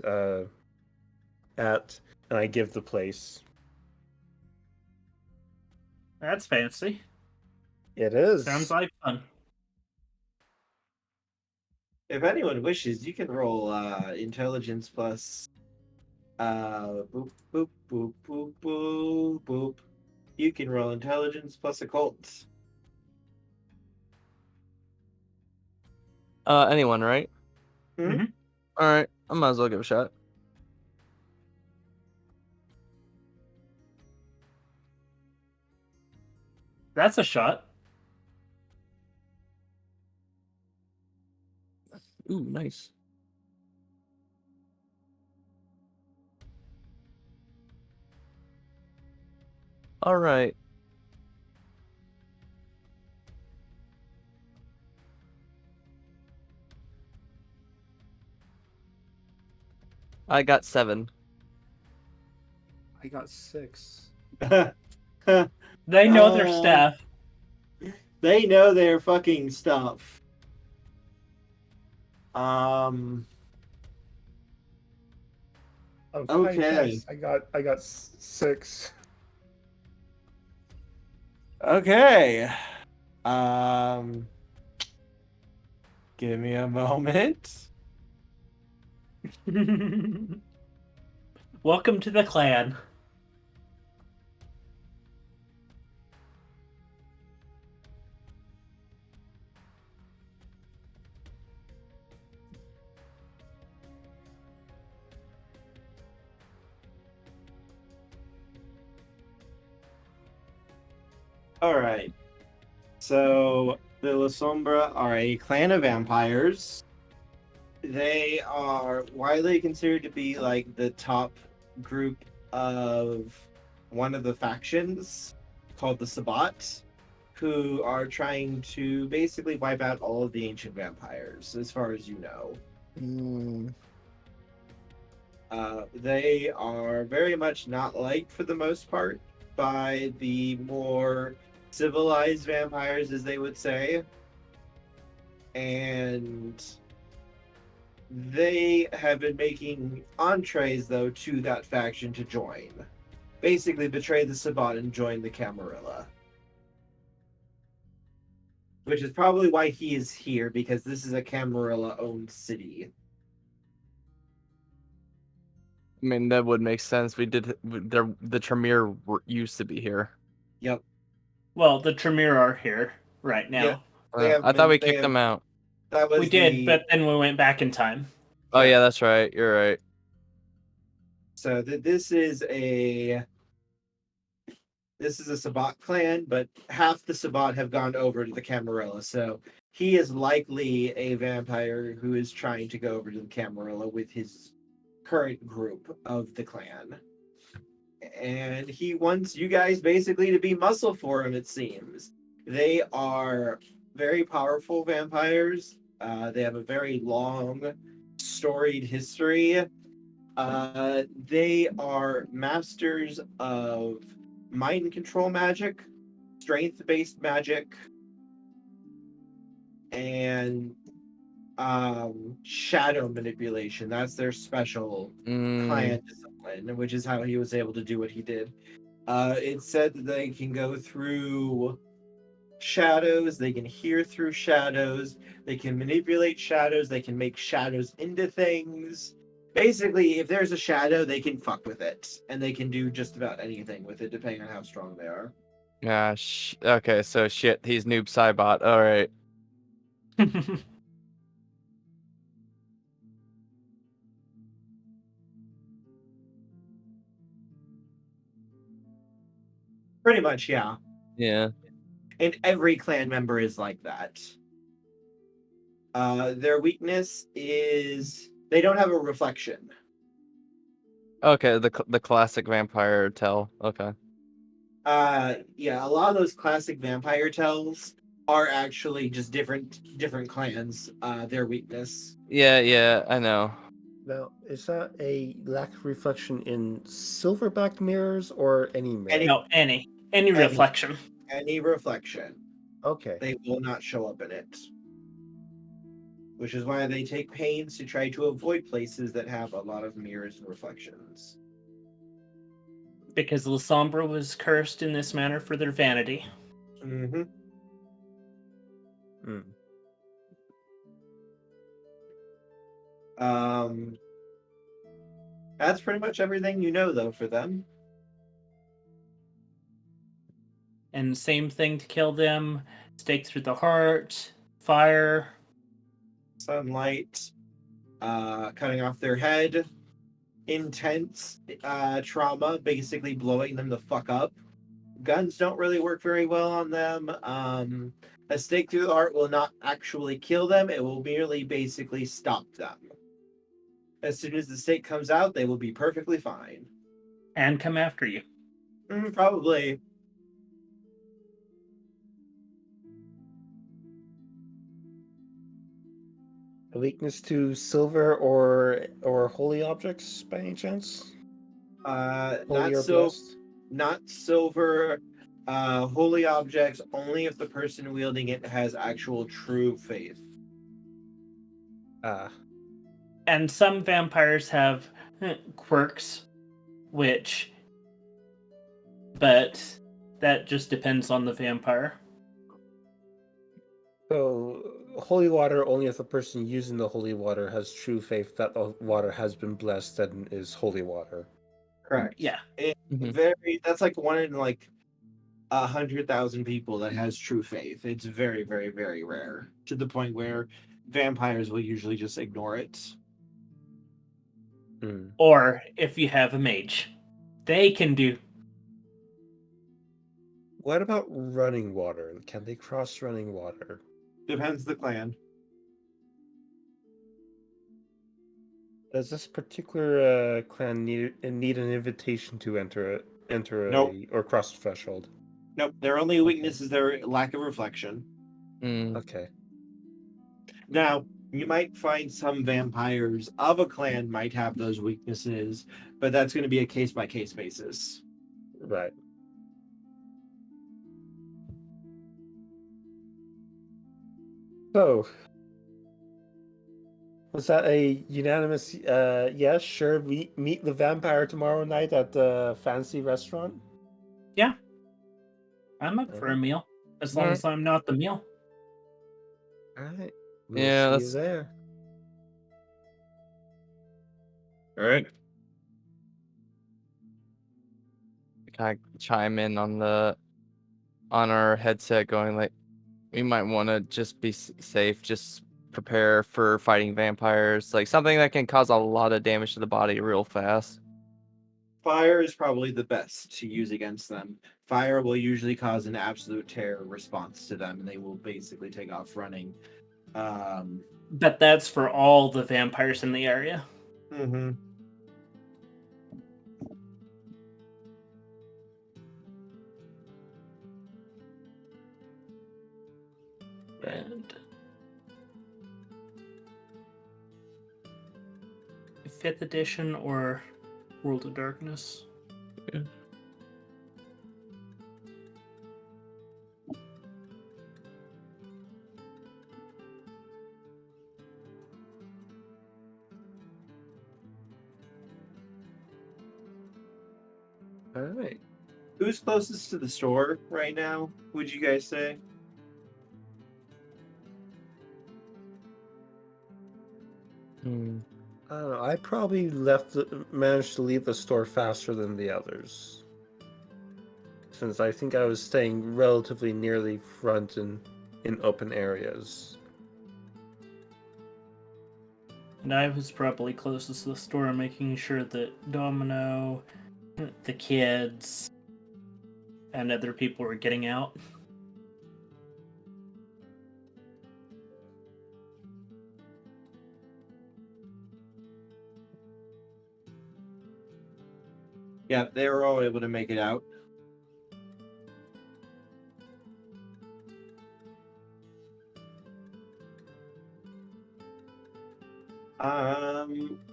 Speaker 5: at, and I give the place.
Speaker 6: That's fancy.
Speaker 5: It is.
Speaker 6: Sounds like fun.
Speaker 3: If anyone wishes, you can roll intelligence plus boop boop boop boop boop boop. You can roll intelligence plus occult.
Speaker 7: Anyone, right?
Speaker 3: Mhm.
Speaker 7: All right, I might as well give it a shot.
Speaker 6: That's a shot.
Speaker 7: Ooh, nice. All right. I got 7.
Speaker 5: I got 6.
Speaker 6: They know their staff.
Speaker 3: They know their fucking stuff. Um.
Speaker 5: Oh,
Speaker 3: Okay.
Speaker 5: I got 6.
Speaker 3: Okay. Um. Give me a moment.
Speaker 6: Welcome to the clan.
Speaker 3: All right. So the La Sombra are a clan of vampires. They are widely considered to be like the top group of one of the factions called the Sabbat, who are trying to basically wipe out all of the ancient vampires, as far as you know. They are very much not liked for the most part by the more civilized vampires, as they would say. And they have been making entrees, though, to that faction to join. Basically, betray the Sabbat and join the Camarilla. Which is probably why he is here, because this is a Camarilla-owned city.
Speaker 7: I mean, that would make sense. The Tremere used to be here.
Speaker 3: Yep.
Speaker 6: Well, the Tremere are here right now.
Speaker 3: Yeah, they have
Speaker 7: I thought we
Speaker 3: they
Speaker 7: kicked
Speaker 3: have-
Speaker 7: them out.
Speaker 3: That was
Speaker 6: We did,
Speaker 3: the-
Speaker 6: but then we went back in time.
Speaker 7: Oh
Speaker 3: Yeah.
Speaker 7: yeah, that's right. You're right.
Speaker 3: So this is a Sabbat clan, but half the Sabbat have gone over to the Camarilla. So he is likely a vampire who is trying to go over to the Camarilla with his current group of the clan. And he wants you guys basically to be muscle for him, it seems. They are very powerful vampires. They have a very long, storied history. They are masters of mind control magic, strength-based magic, and shadow manipulation. That's their special client discipline, which is how he was able to do what he did. It's said that they can go through shadows, they can hear through shadows, they can manipulate shadows, they can make shadows into things. Basically, if there's a shadow, they can fuck with it, and they can do just about anything with it, depending on how strong they are.
Speaker 7: Yeah. Okay. So shit. He's noob Cybot. All right.
Speaker 3: Pretty much, yeah.
Speaker 7: Yeah.
Speaker 3: And every clan member is like that. Their weakness is they don't have a reflection.
Speaker 7: Okay. The classic vampire tell. Okay.
Speaker 3: Yeah, a lot of those classic vampire tells are actually just different clans. Their weakness.
Speaker 7: Yeah. I know.
Speaker 5: Now, is that a lack of reflection in silverback mirrors or any mirror?
Speaker 3: Any-
Speaker 6: No, any reflection.
Speaker 3: Any reflection,
Speaker 5: Okay.
Speaker 3: they will not show up in it. Which is why they take pains to try to avoid places that have a lot of mirrors and reflections.
Speaker 6: Because La Sombra was cursed in this manner for their vanity.
Speaker 3: Mm-hmm. That's pretty much everything you know, though, for them.
Speaker 6: And same thing to kill them. Stake through the heart, fire.
Speaker 3: Sunlight, cutting off their head, intense trauma, basically blowing them the fuck up. Guns don't really work very well on them. A stake through the heart will not actually kill them, it will merely basically stop them. As soon as the stake comes out, they will be perfectly fine.
Speaker 6: And come after you.
Speaker 3: Probably.
Speaker 5: A weakness to silver or holy objects by any chance? Holy or blessed?
Speaker 3: Not silver. Holy objects only if the person wielding it has actual true faith.
Speaker 5: Ah,
Speaker 6: And some vampires have quirks, but that just depends on the vampire.
Speaker 5: so holy water only if the person using the holy water has true faith that the water has been blessed and is holy water.
Speaker 3: Correct.
Speaker 6: Yeah.
Speaker 7: Mhm.
Speaker 3: That's like one in like 100,000 people that has true faith. It's very, very, very rare to the point where vampires will usually just ignore it.
Speaker 5: Hmm.
Speaker 6: Or if you have a mage, they can do.
Speaker 5: What about running water? Can they cross running water?
Speaker 3: Depends the clan.
Speaker 5: Does this particular clan need an invitation to enter
Speaker 3: Nope.
Speaker 5: or cross the threshold?
Speaker 3: Nope. Their only weakness is their lack of reflection.
Speaker 7: Mm.
Speaker 5: Okay.
Speaker 3: Now, you might find some vampires of a clan might have those weaknesses, but that's going to be a case by case basis.
Speaker 5: Right. So, was that a unanimous yes? Sure, we meet the vampire tomorrow night at the fancy restaurant.
Speaker 6: Yeah. I'm up for a meal, as long as I'm not the meal.
Speaker 5: All right. We'll
Speaker 7: Yeah,
Speaker 5: see you
Speaker 7: let's.
Speaker 5: there.
Speaker 4: All right.
Speaker 7: Kind of chime in on our headset, going like, we might want to just be safe, just prepare for fighting vampires, like something that can cause a lot of damage to the body real fast.
Speaker 3: Fire is probably the best to use against them. Fire will usually cause an absolute terror response to them, and they will basically take off running.
Speaker 6: But that's for all the vampires in the area.
Speaker 3: Mm-hmm.
Speaker 6: And 5th edition or World of Darkness.
Speaker 4: Yeah.
Speaker 5: All right.
Speaker 3: Who's closest to the store right now, would you guys say?
Speaker 7: Hmm.
Speaker 5: I don't know. I probably managed to leave the store faster than the others, since I think I was staying relatively nearly front and in open areas.
Speaker 6: And I was probably closest to the store, making sure that Domino, the kids, and other people were getting out.
Speaker 3: Yeah, they were all able to make it out.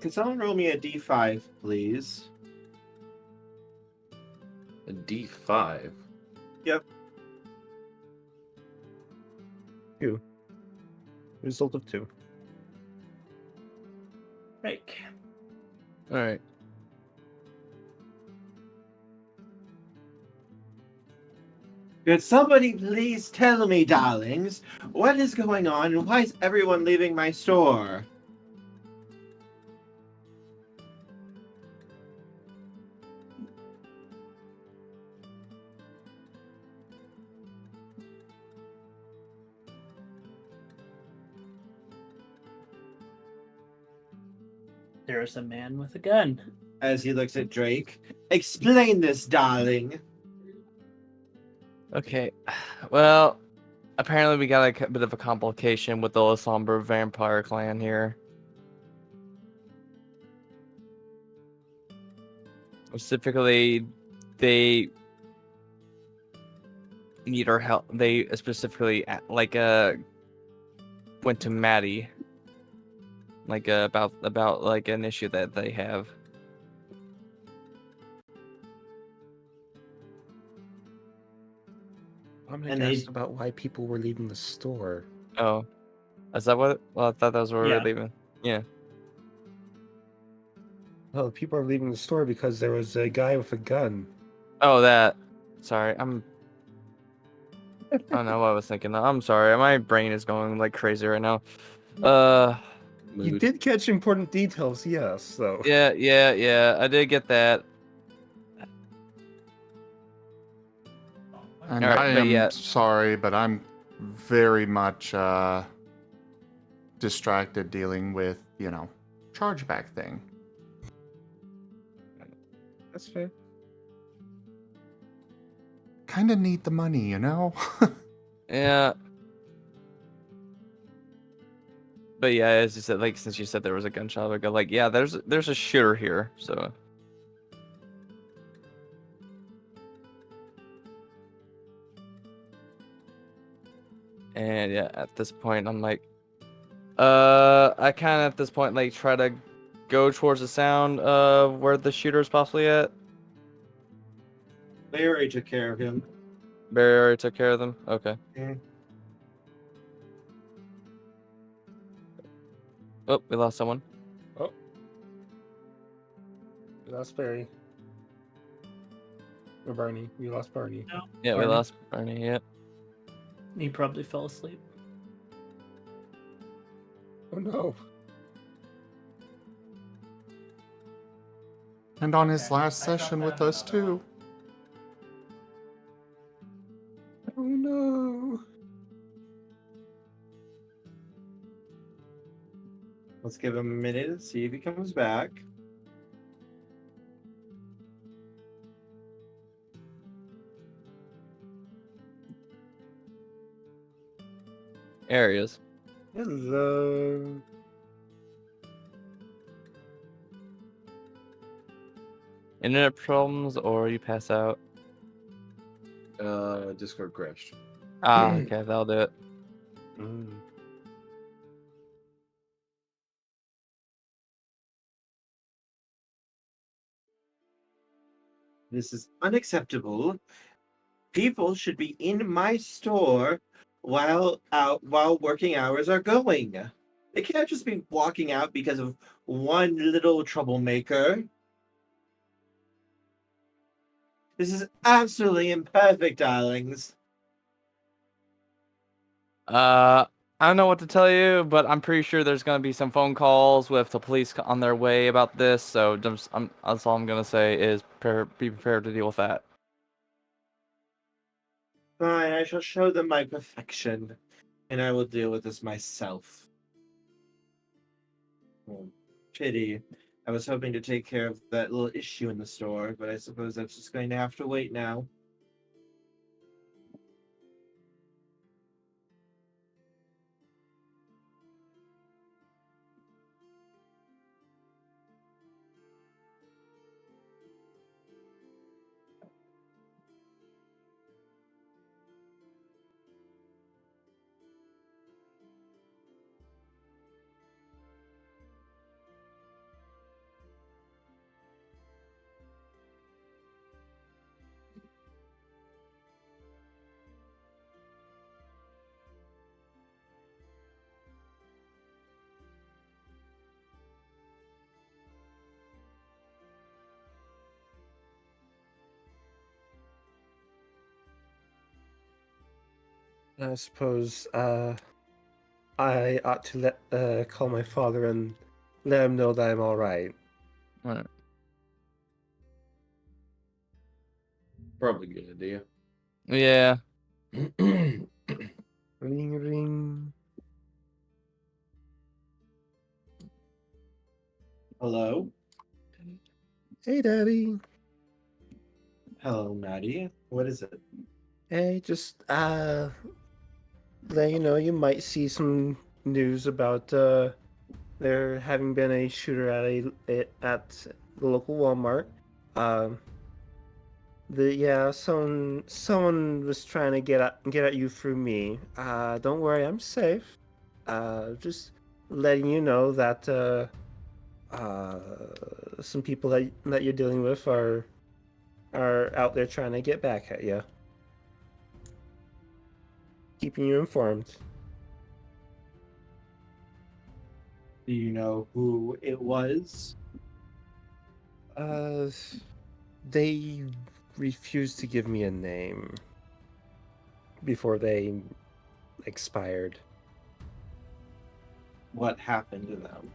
Speaker 3: Can someone roll me a d5, please?
Speaker 4: A D5.
Speaker 3: Yep.
Speaker 5: 2. Result of 2.
Speaker 6: Right.
Speaker 7: All right.
Speaker 3: Could somebody please tell me, darlings, what is going on and why is everyone leaving my store?
Speaker 6: There's a man with a gun.
Speaker 3: As he looks at Drake. Explain this, darling.
Speaker 7: Okay. Well, apparently we got a bit of a complication with the La Sombra vampire clan here. Specifically, they need our help. They specifically went to Maddie, about like an issue that they have.
Speaker 5: I'm
Speaker 3: And
Speaker 5: guess
Speaker 3: they-
Speaker 5: about why people were leaving the store.
Speaker 7: Oh, is that what? Well, I thought that was where we
Speaker 6: Yeah.
Speaker 7: were leaving. Yeah.
Speaker 5: Well, people are leaving the store because there was a guy with a gun.
Speaker 7: Oh, that. Sorry, I don't know what I was thinking. I'm sorry. My brain is going like crazy right now.
Speaker 5: You
Speaker 4: Mood.
Speaker 5: did catch important details, yes, though.
Speaker 7: Yeah. I did get that.
Speaker 2: And
Speaker 7: Alright,
Speaker 2: I
Speaker 7: but
Speaker 2: am
Speaker 7: yeah.
Speaker 2: sorry, but I'm very much distracted dealing with, chargeback thing.
Speaker 5: That's fair.
Speaker 2: Kind of need the money,
Speaker 7: Yeah. But yeah, as you said, like since you said there was a gunshot, I go like, yeah, there's a shooter here, so. And yeah, at this point, I'm like, I kind of at this point like try to go towards the sound of where the shooter is possibly at.
Speaker 3: They already took care of him.
Speaker 7: Barry already took care of them. Okay.
Speaker 3: Mm.
Speaker 7: Oh, we lost someone.
Speaker 5: Oh. We lost Barry. Or Barney. We lost Barney.
Speaker 6: No,
Speaker 7: Yeah, we
Speaker 6: Barney.
Speaker 7: lost Barney. Yeah.
Speaker 6: He probably fell asleep.
Speaker 5: Oh no.
Speaker 2: And on his
Speaker 1: Okay,
Speaker 2: last
Speaker 1: I thought
Speaker 2: session
Speaker 1: that
Speaker 2: with
Speaker 1: was
Speaker 2: us,
Speaker 1: another
Speaker 2: too.
Speaker 5: Oh no.
Speaker 3: Let's give him a minute and see if he comes back.
Speaker 7: Areas.
Speaker 5: Hello.
Speaker 7: Internet problems, or you pass out.
Speaker 4: Discord crashed.
Speaker 7: Ah, okay, that'll do it.
Speaker 5: Mm.
Speaker 3: This is unacceptable. People should be in my store while working hours are going. They can't just be walking out because of one little troublemaker. This is absolutely imperfect, darlings.
Speaker 7: I don't know what to tell you, but I'm pretty sure there's gonna be some phone calls with the police on their way about this. So that's all I'm gonna say is be prepared to deal with that.
Speaker 3: Fine, I shall show them my perfection, and I will deal with this myself. Oh, pity. I was hoping to take care of that little issue in the store, but I suppose that's just going to have to wait now.
Speaker 5: I suppose I ought to call my father and let him know that I'm all right.
Speaker 7: Alright.
Speaker 4: Probably a good idea.
Speaker 7: Yeah.
Speaker 5: Ring ring.
Speaker 3: Hello?
Speaker 5: Hey, Daddy.
Speaker 3: Hello, Maddie. What is it?
Speaker 5: Hey, just let you know you might see some news about there having been a shooter at the local Walmart. Someone was trying to get at you through me. Don't worry, I'm safe. Just letting you know that some people that you're dealing with are out there trying to get back at you. Keeping you informed.
Speaker 3: Do you know who it was?
Speaker 5: They refused to give me a name before they expired.
Speaker 3: What happened to them?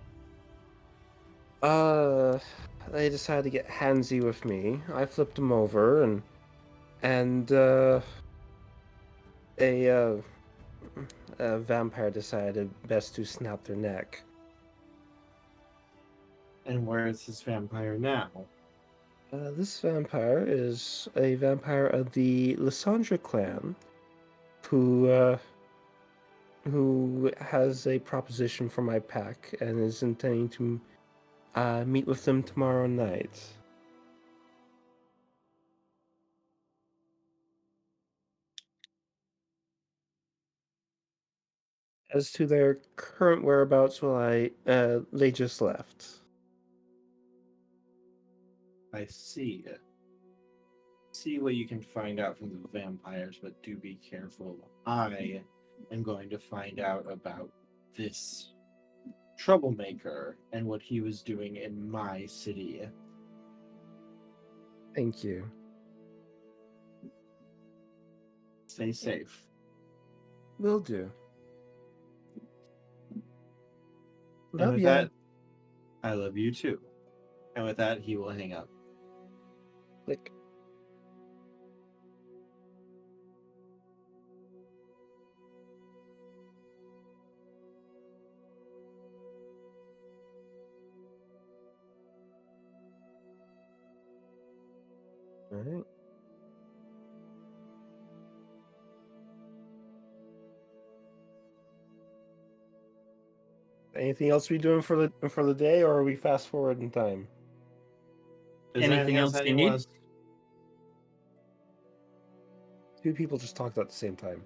Speaker 5: They decided to get handsy with me. I flipped them over, and a vampire decided best to snap their neck.
Speaker 3: And where is this vampire now?
Speaker 5: This vampire is a vampire of the Lysandra clan, who has a proposition for my pack and is intending to meet with them tomorrow night. As to their current whereabouts, well, they just left.
Speaker 3: I see. See what you can find out from the vampires, but do be careful. I am going to find out about this troublemaker and what he was doing in my city.
Speaker 5: Thank you.
Speaker 3: Stay safe.
Speaker 5: Will do.
Speaker 3: And
Speaker 5: Love
Speaker 3: with
Speaker 5: ya.
Speaker 3: that, I love you too. And with that, he will hang up.
Speaker 5: Click. All right. Anything else we doing for the day, or are we fast forward in time?
Speaker 3: Is there
Speaker 6: Anything else you
Speaker 3: anyone
Speaker 6: need?
Speaker 3: else-
Speaker 5: Two people just talked at the same time.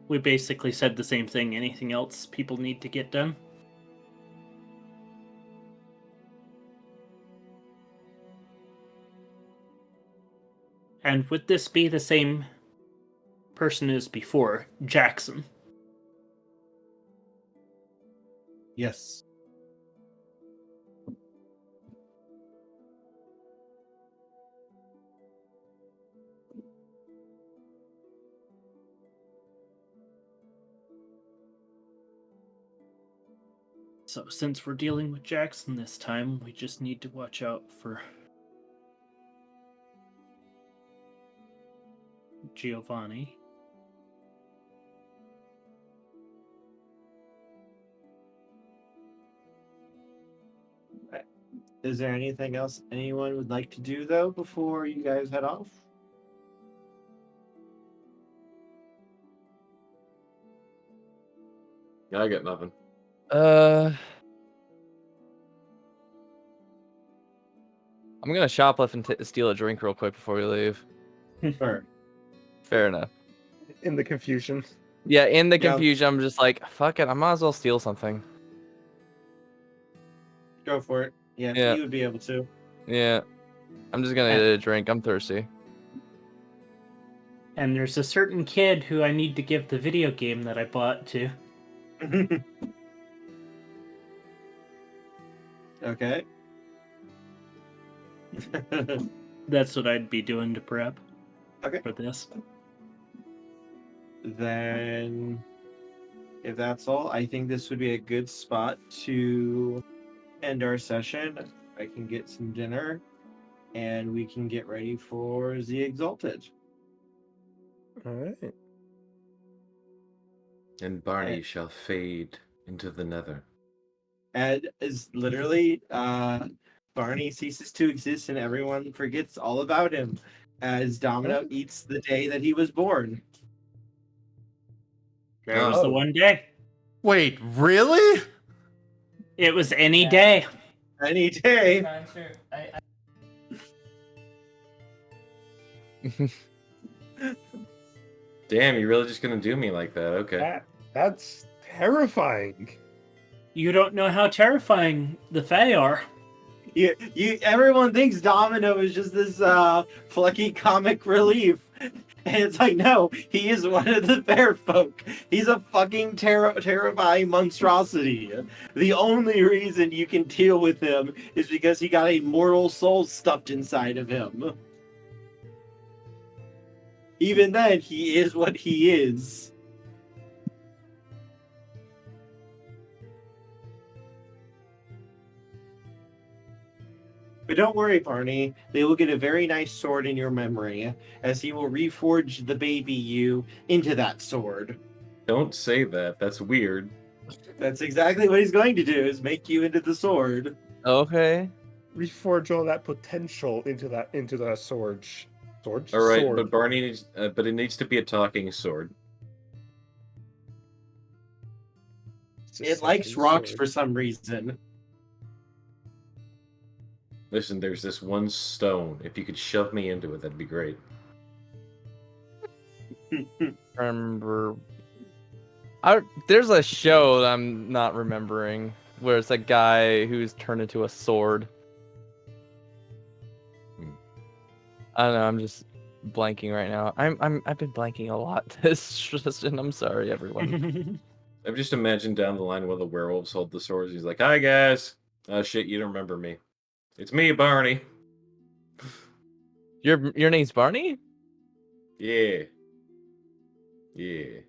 Speaker 6: We basically said the same thing. Anything else people need to get done? And would this be the same person as before, Jackson?
Speaker 3: Yes.
Speaker 6: So since we're dealing with Jackson this time, we just need to watch out for Giovanni.
Speaker 3: Is there anything else anyone would like to do, though, before you guys head off?
Speaker 2: Yeah, I got nothing.
Speaker 7: I'm gonna shoplift and steal a drink real quick before we leave.
Speaker 3: Sure.
Speaker 7: Fair enough.
Speaker 5: In the confusion.
Speaker 7: Yeah, in the
Speaker 3: Yeah.
Speaker 7: confusion, I'm just like, fuck it, I might as well steal something.
Speaker 3: Go for it. Yeah,
Speaker 7: Yeah.
Speaker 3: you would be able to.
Speaker 7: Yeah. I'm just gonna get a drink. I'm thirsty.
Speaker 6: And there's a certain kid who I need to give the video game that I bought to.
Speaker 3: Okay.
Speaker 6: That's what I'd be doing to prep
Speaker 3: Okay.
Speaker 6: for this.
Speaker 3: Then, if that's all, I think this would be a good spot to end our session. I can get some dinner, and we can get ready for the Exalted.
Speaker 5: All right.
Speaker 4: And Barney shall fade into the nether.
Speaker 3: Ed is literally Barney ceases to exist, and everyone forgets all about him as Domino eats the day that he was born.
Speaker 6: It was the one day.
Speaker 2: Wait, really?
Speaker 6: It was any day.
Speaker 3: Any day.
Speaker 1: I'm sure.
Speaker 4: Damn, you're really just gonna do me like that? Okay.
Speaker 5: That's terrifying.
Speaker 6: You don't know how terrifying the Fae are.
Speaker 3: Everyone thinks Domino is just this plucky comic relief, And it's like, no, he is one of the fair folk. He's a fucking terrifying monstrosity. The only reason you can deal with him is because he got a mortal soul stuffed inside of him. Even then, he is what he is. But don't worry, Barney. They will get a very nice sword in your memory, as he will reforge the baby you into that sword.
Speaker 4: Don't say that. That's weird.
Speaker 3: That's exactly what he's going to do, is make you into the sword.
Speaker 7: Okay.
Speaker 5: Reforge all that potential into the sword. Sword.
Speaker 4: All right,
Speaker 5: Sword.
Speaker 4: but Barney needs, but it needs to be a talking sword.
Speaker 5: It's a
Speaker 3: It likes
Speaker 5: second
Speaker 3: rocks
Speaker 5: sword.
Speaker 3: for some reason.
Speaker 4: Listen, there's this one stone. If you could shove me into it, that'd be great.
Speaker 7: Remember. There's a show that I'm not remembering where it's a guy who's turned into a sword. I don't know. I'm just blanking right now. I've been blanking a lot this and I'm sorry, everyone.
Speaker 4: I've just imagined down the line one of the werewolves hold the swords. He's like, "Hi guys." Oh shit, you don't remember me. It's me, Barney.
Speaker 7: Your name's Barney?
Speaker 4: Yeah. Yeah.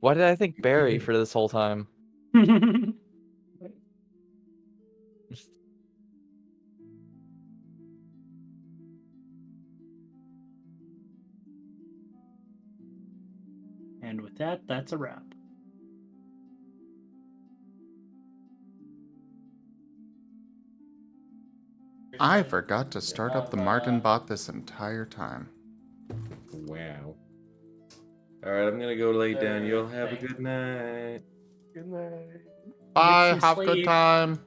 Speaker 7: Why did I think Barry for this whole time?
Speaker 6: And with that, that's a wrap.
Speaker 2: I forgot to start up the Marten bot this entire time.
Speaker 4: Wow. Alright, I'm gonna go lay down. You'll have a good night.
Speaker 5: Good night.
Speaker 2: Bye,
Speaker 6: some
Speaker 2: have a good
Speaker 6: sleep.
Speaker 2: time.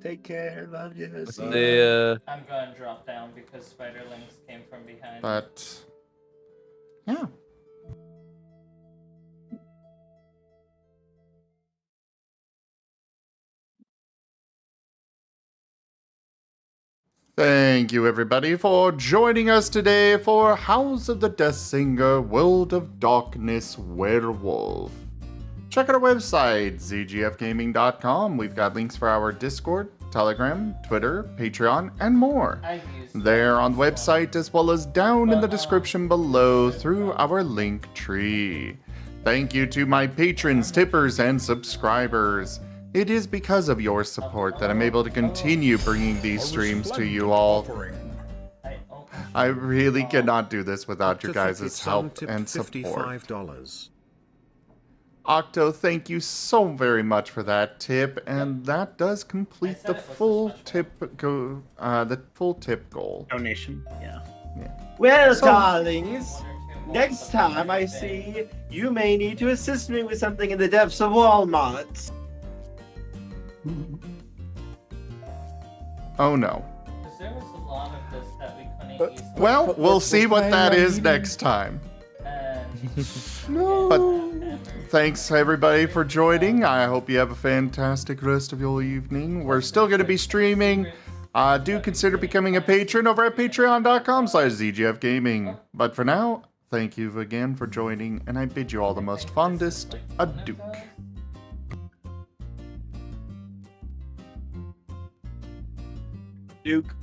Speaker 5: Take care. Love you. See
Speaker 4: Bye.
Speaker 5: ya.
Speaker 1: I'm going to drop down because spiderlings came from behind.
Speaker 2: But, yeah. Thank you, everybody, for joining us today for House of the Death Singer World of Darkness Werewolf. Check out our website, zgfgaming.com. We've got links for our Discord, Telegram, Twitter, Patreon, and more.
Speaker 1: I've used
Speaker 2: There on the website as well as down in the description below through our link tree. Thank you to my patrons, tippers, and subscribers. It is because of your support that I'm able to continue bringing these streams to you all. I really cannot do this without your guys' help and support.
Speaker 9: $55.
Speaker 2: Octo, thank you so very much for that tip, and that does complete the full tip goal.
Speaker 6: Donation. Yeah.
Speaker 3: Well,
Speaker 2: So-
Speaker 3: darlings, next time I see you may need to assist me with something in the depths of Walmart.
Speaker 2: Oh no.
Speaker 1: Because there was a lot of this that we couldn't easily.
Speaker 2: Well, we'll see what that is next time. But thanks everybody for joining. I hope you have a fantastic rest of your evening. We're still going to be streaming. Do consider becoming a patron over at patreon.com/zgfgaming. But for now, thank you again for joining, and I bid you all the most fondest adieu.
Speaker 3: Duke.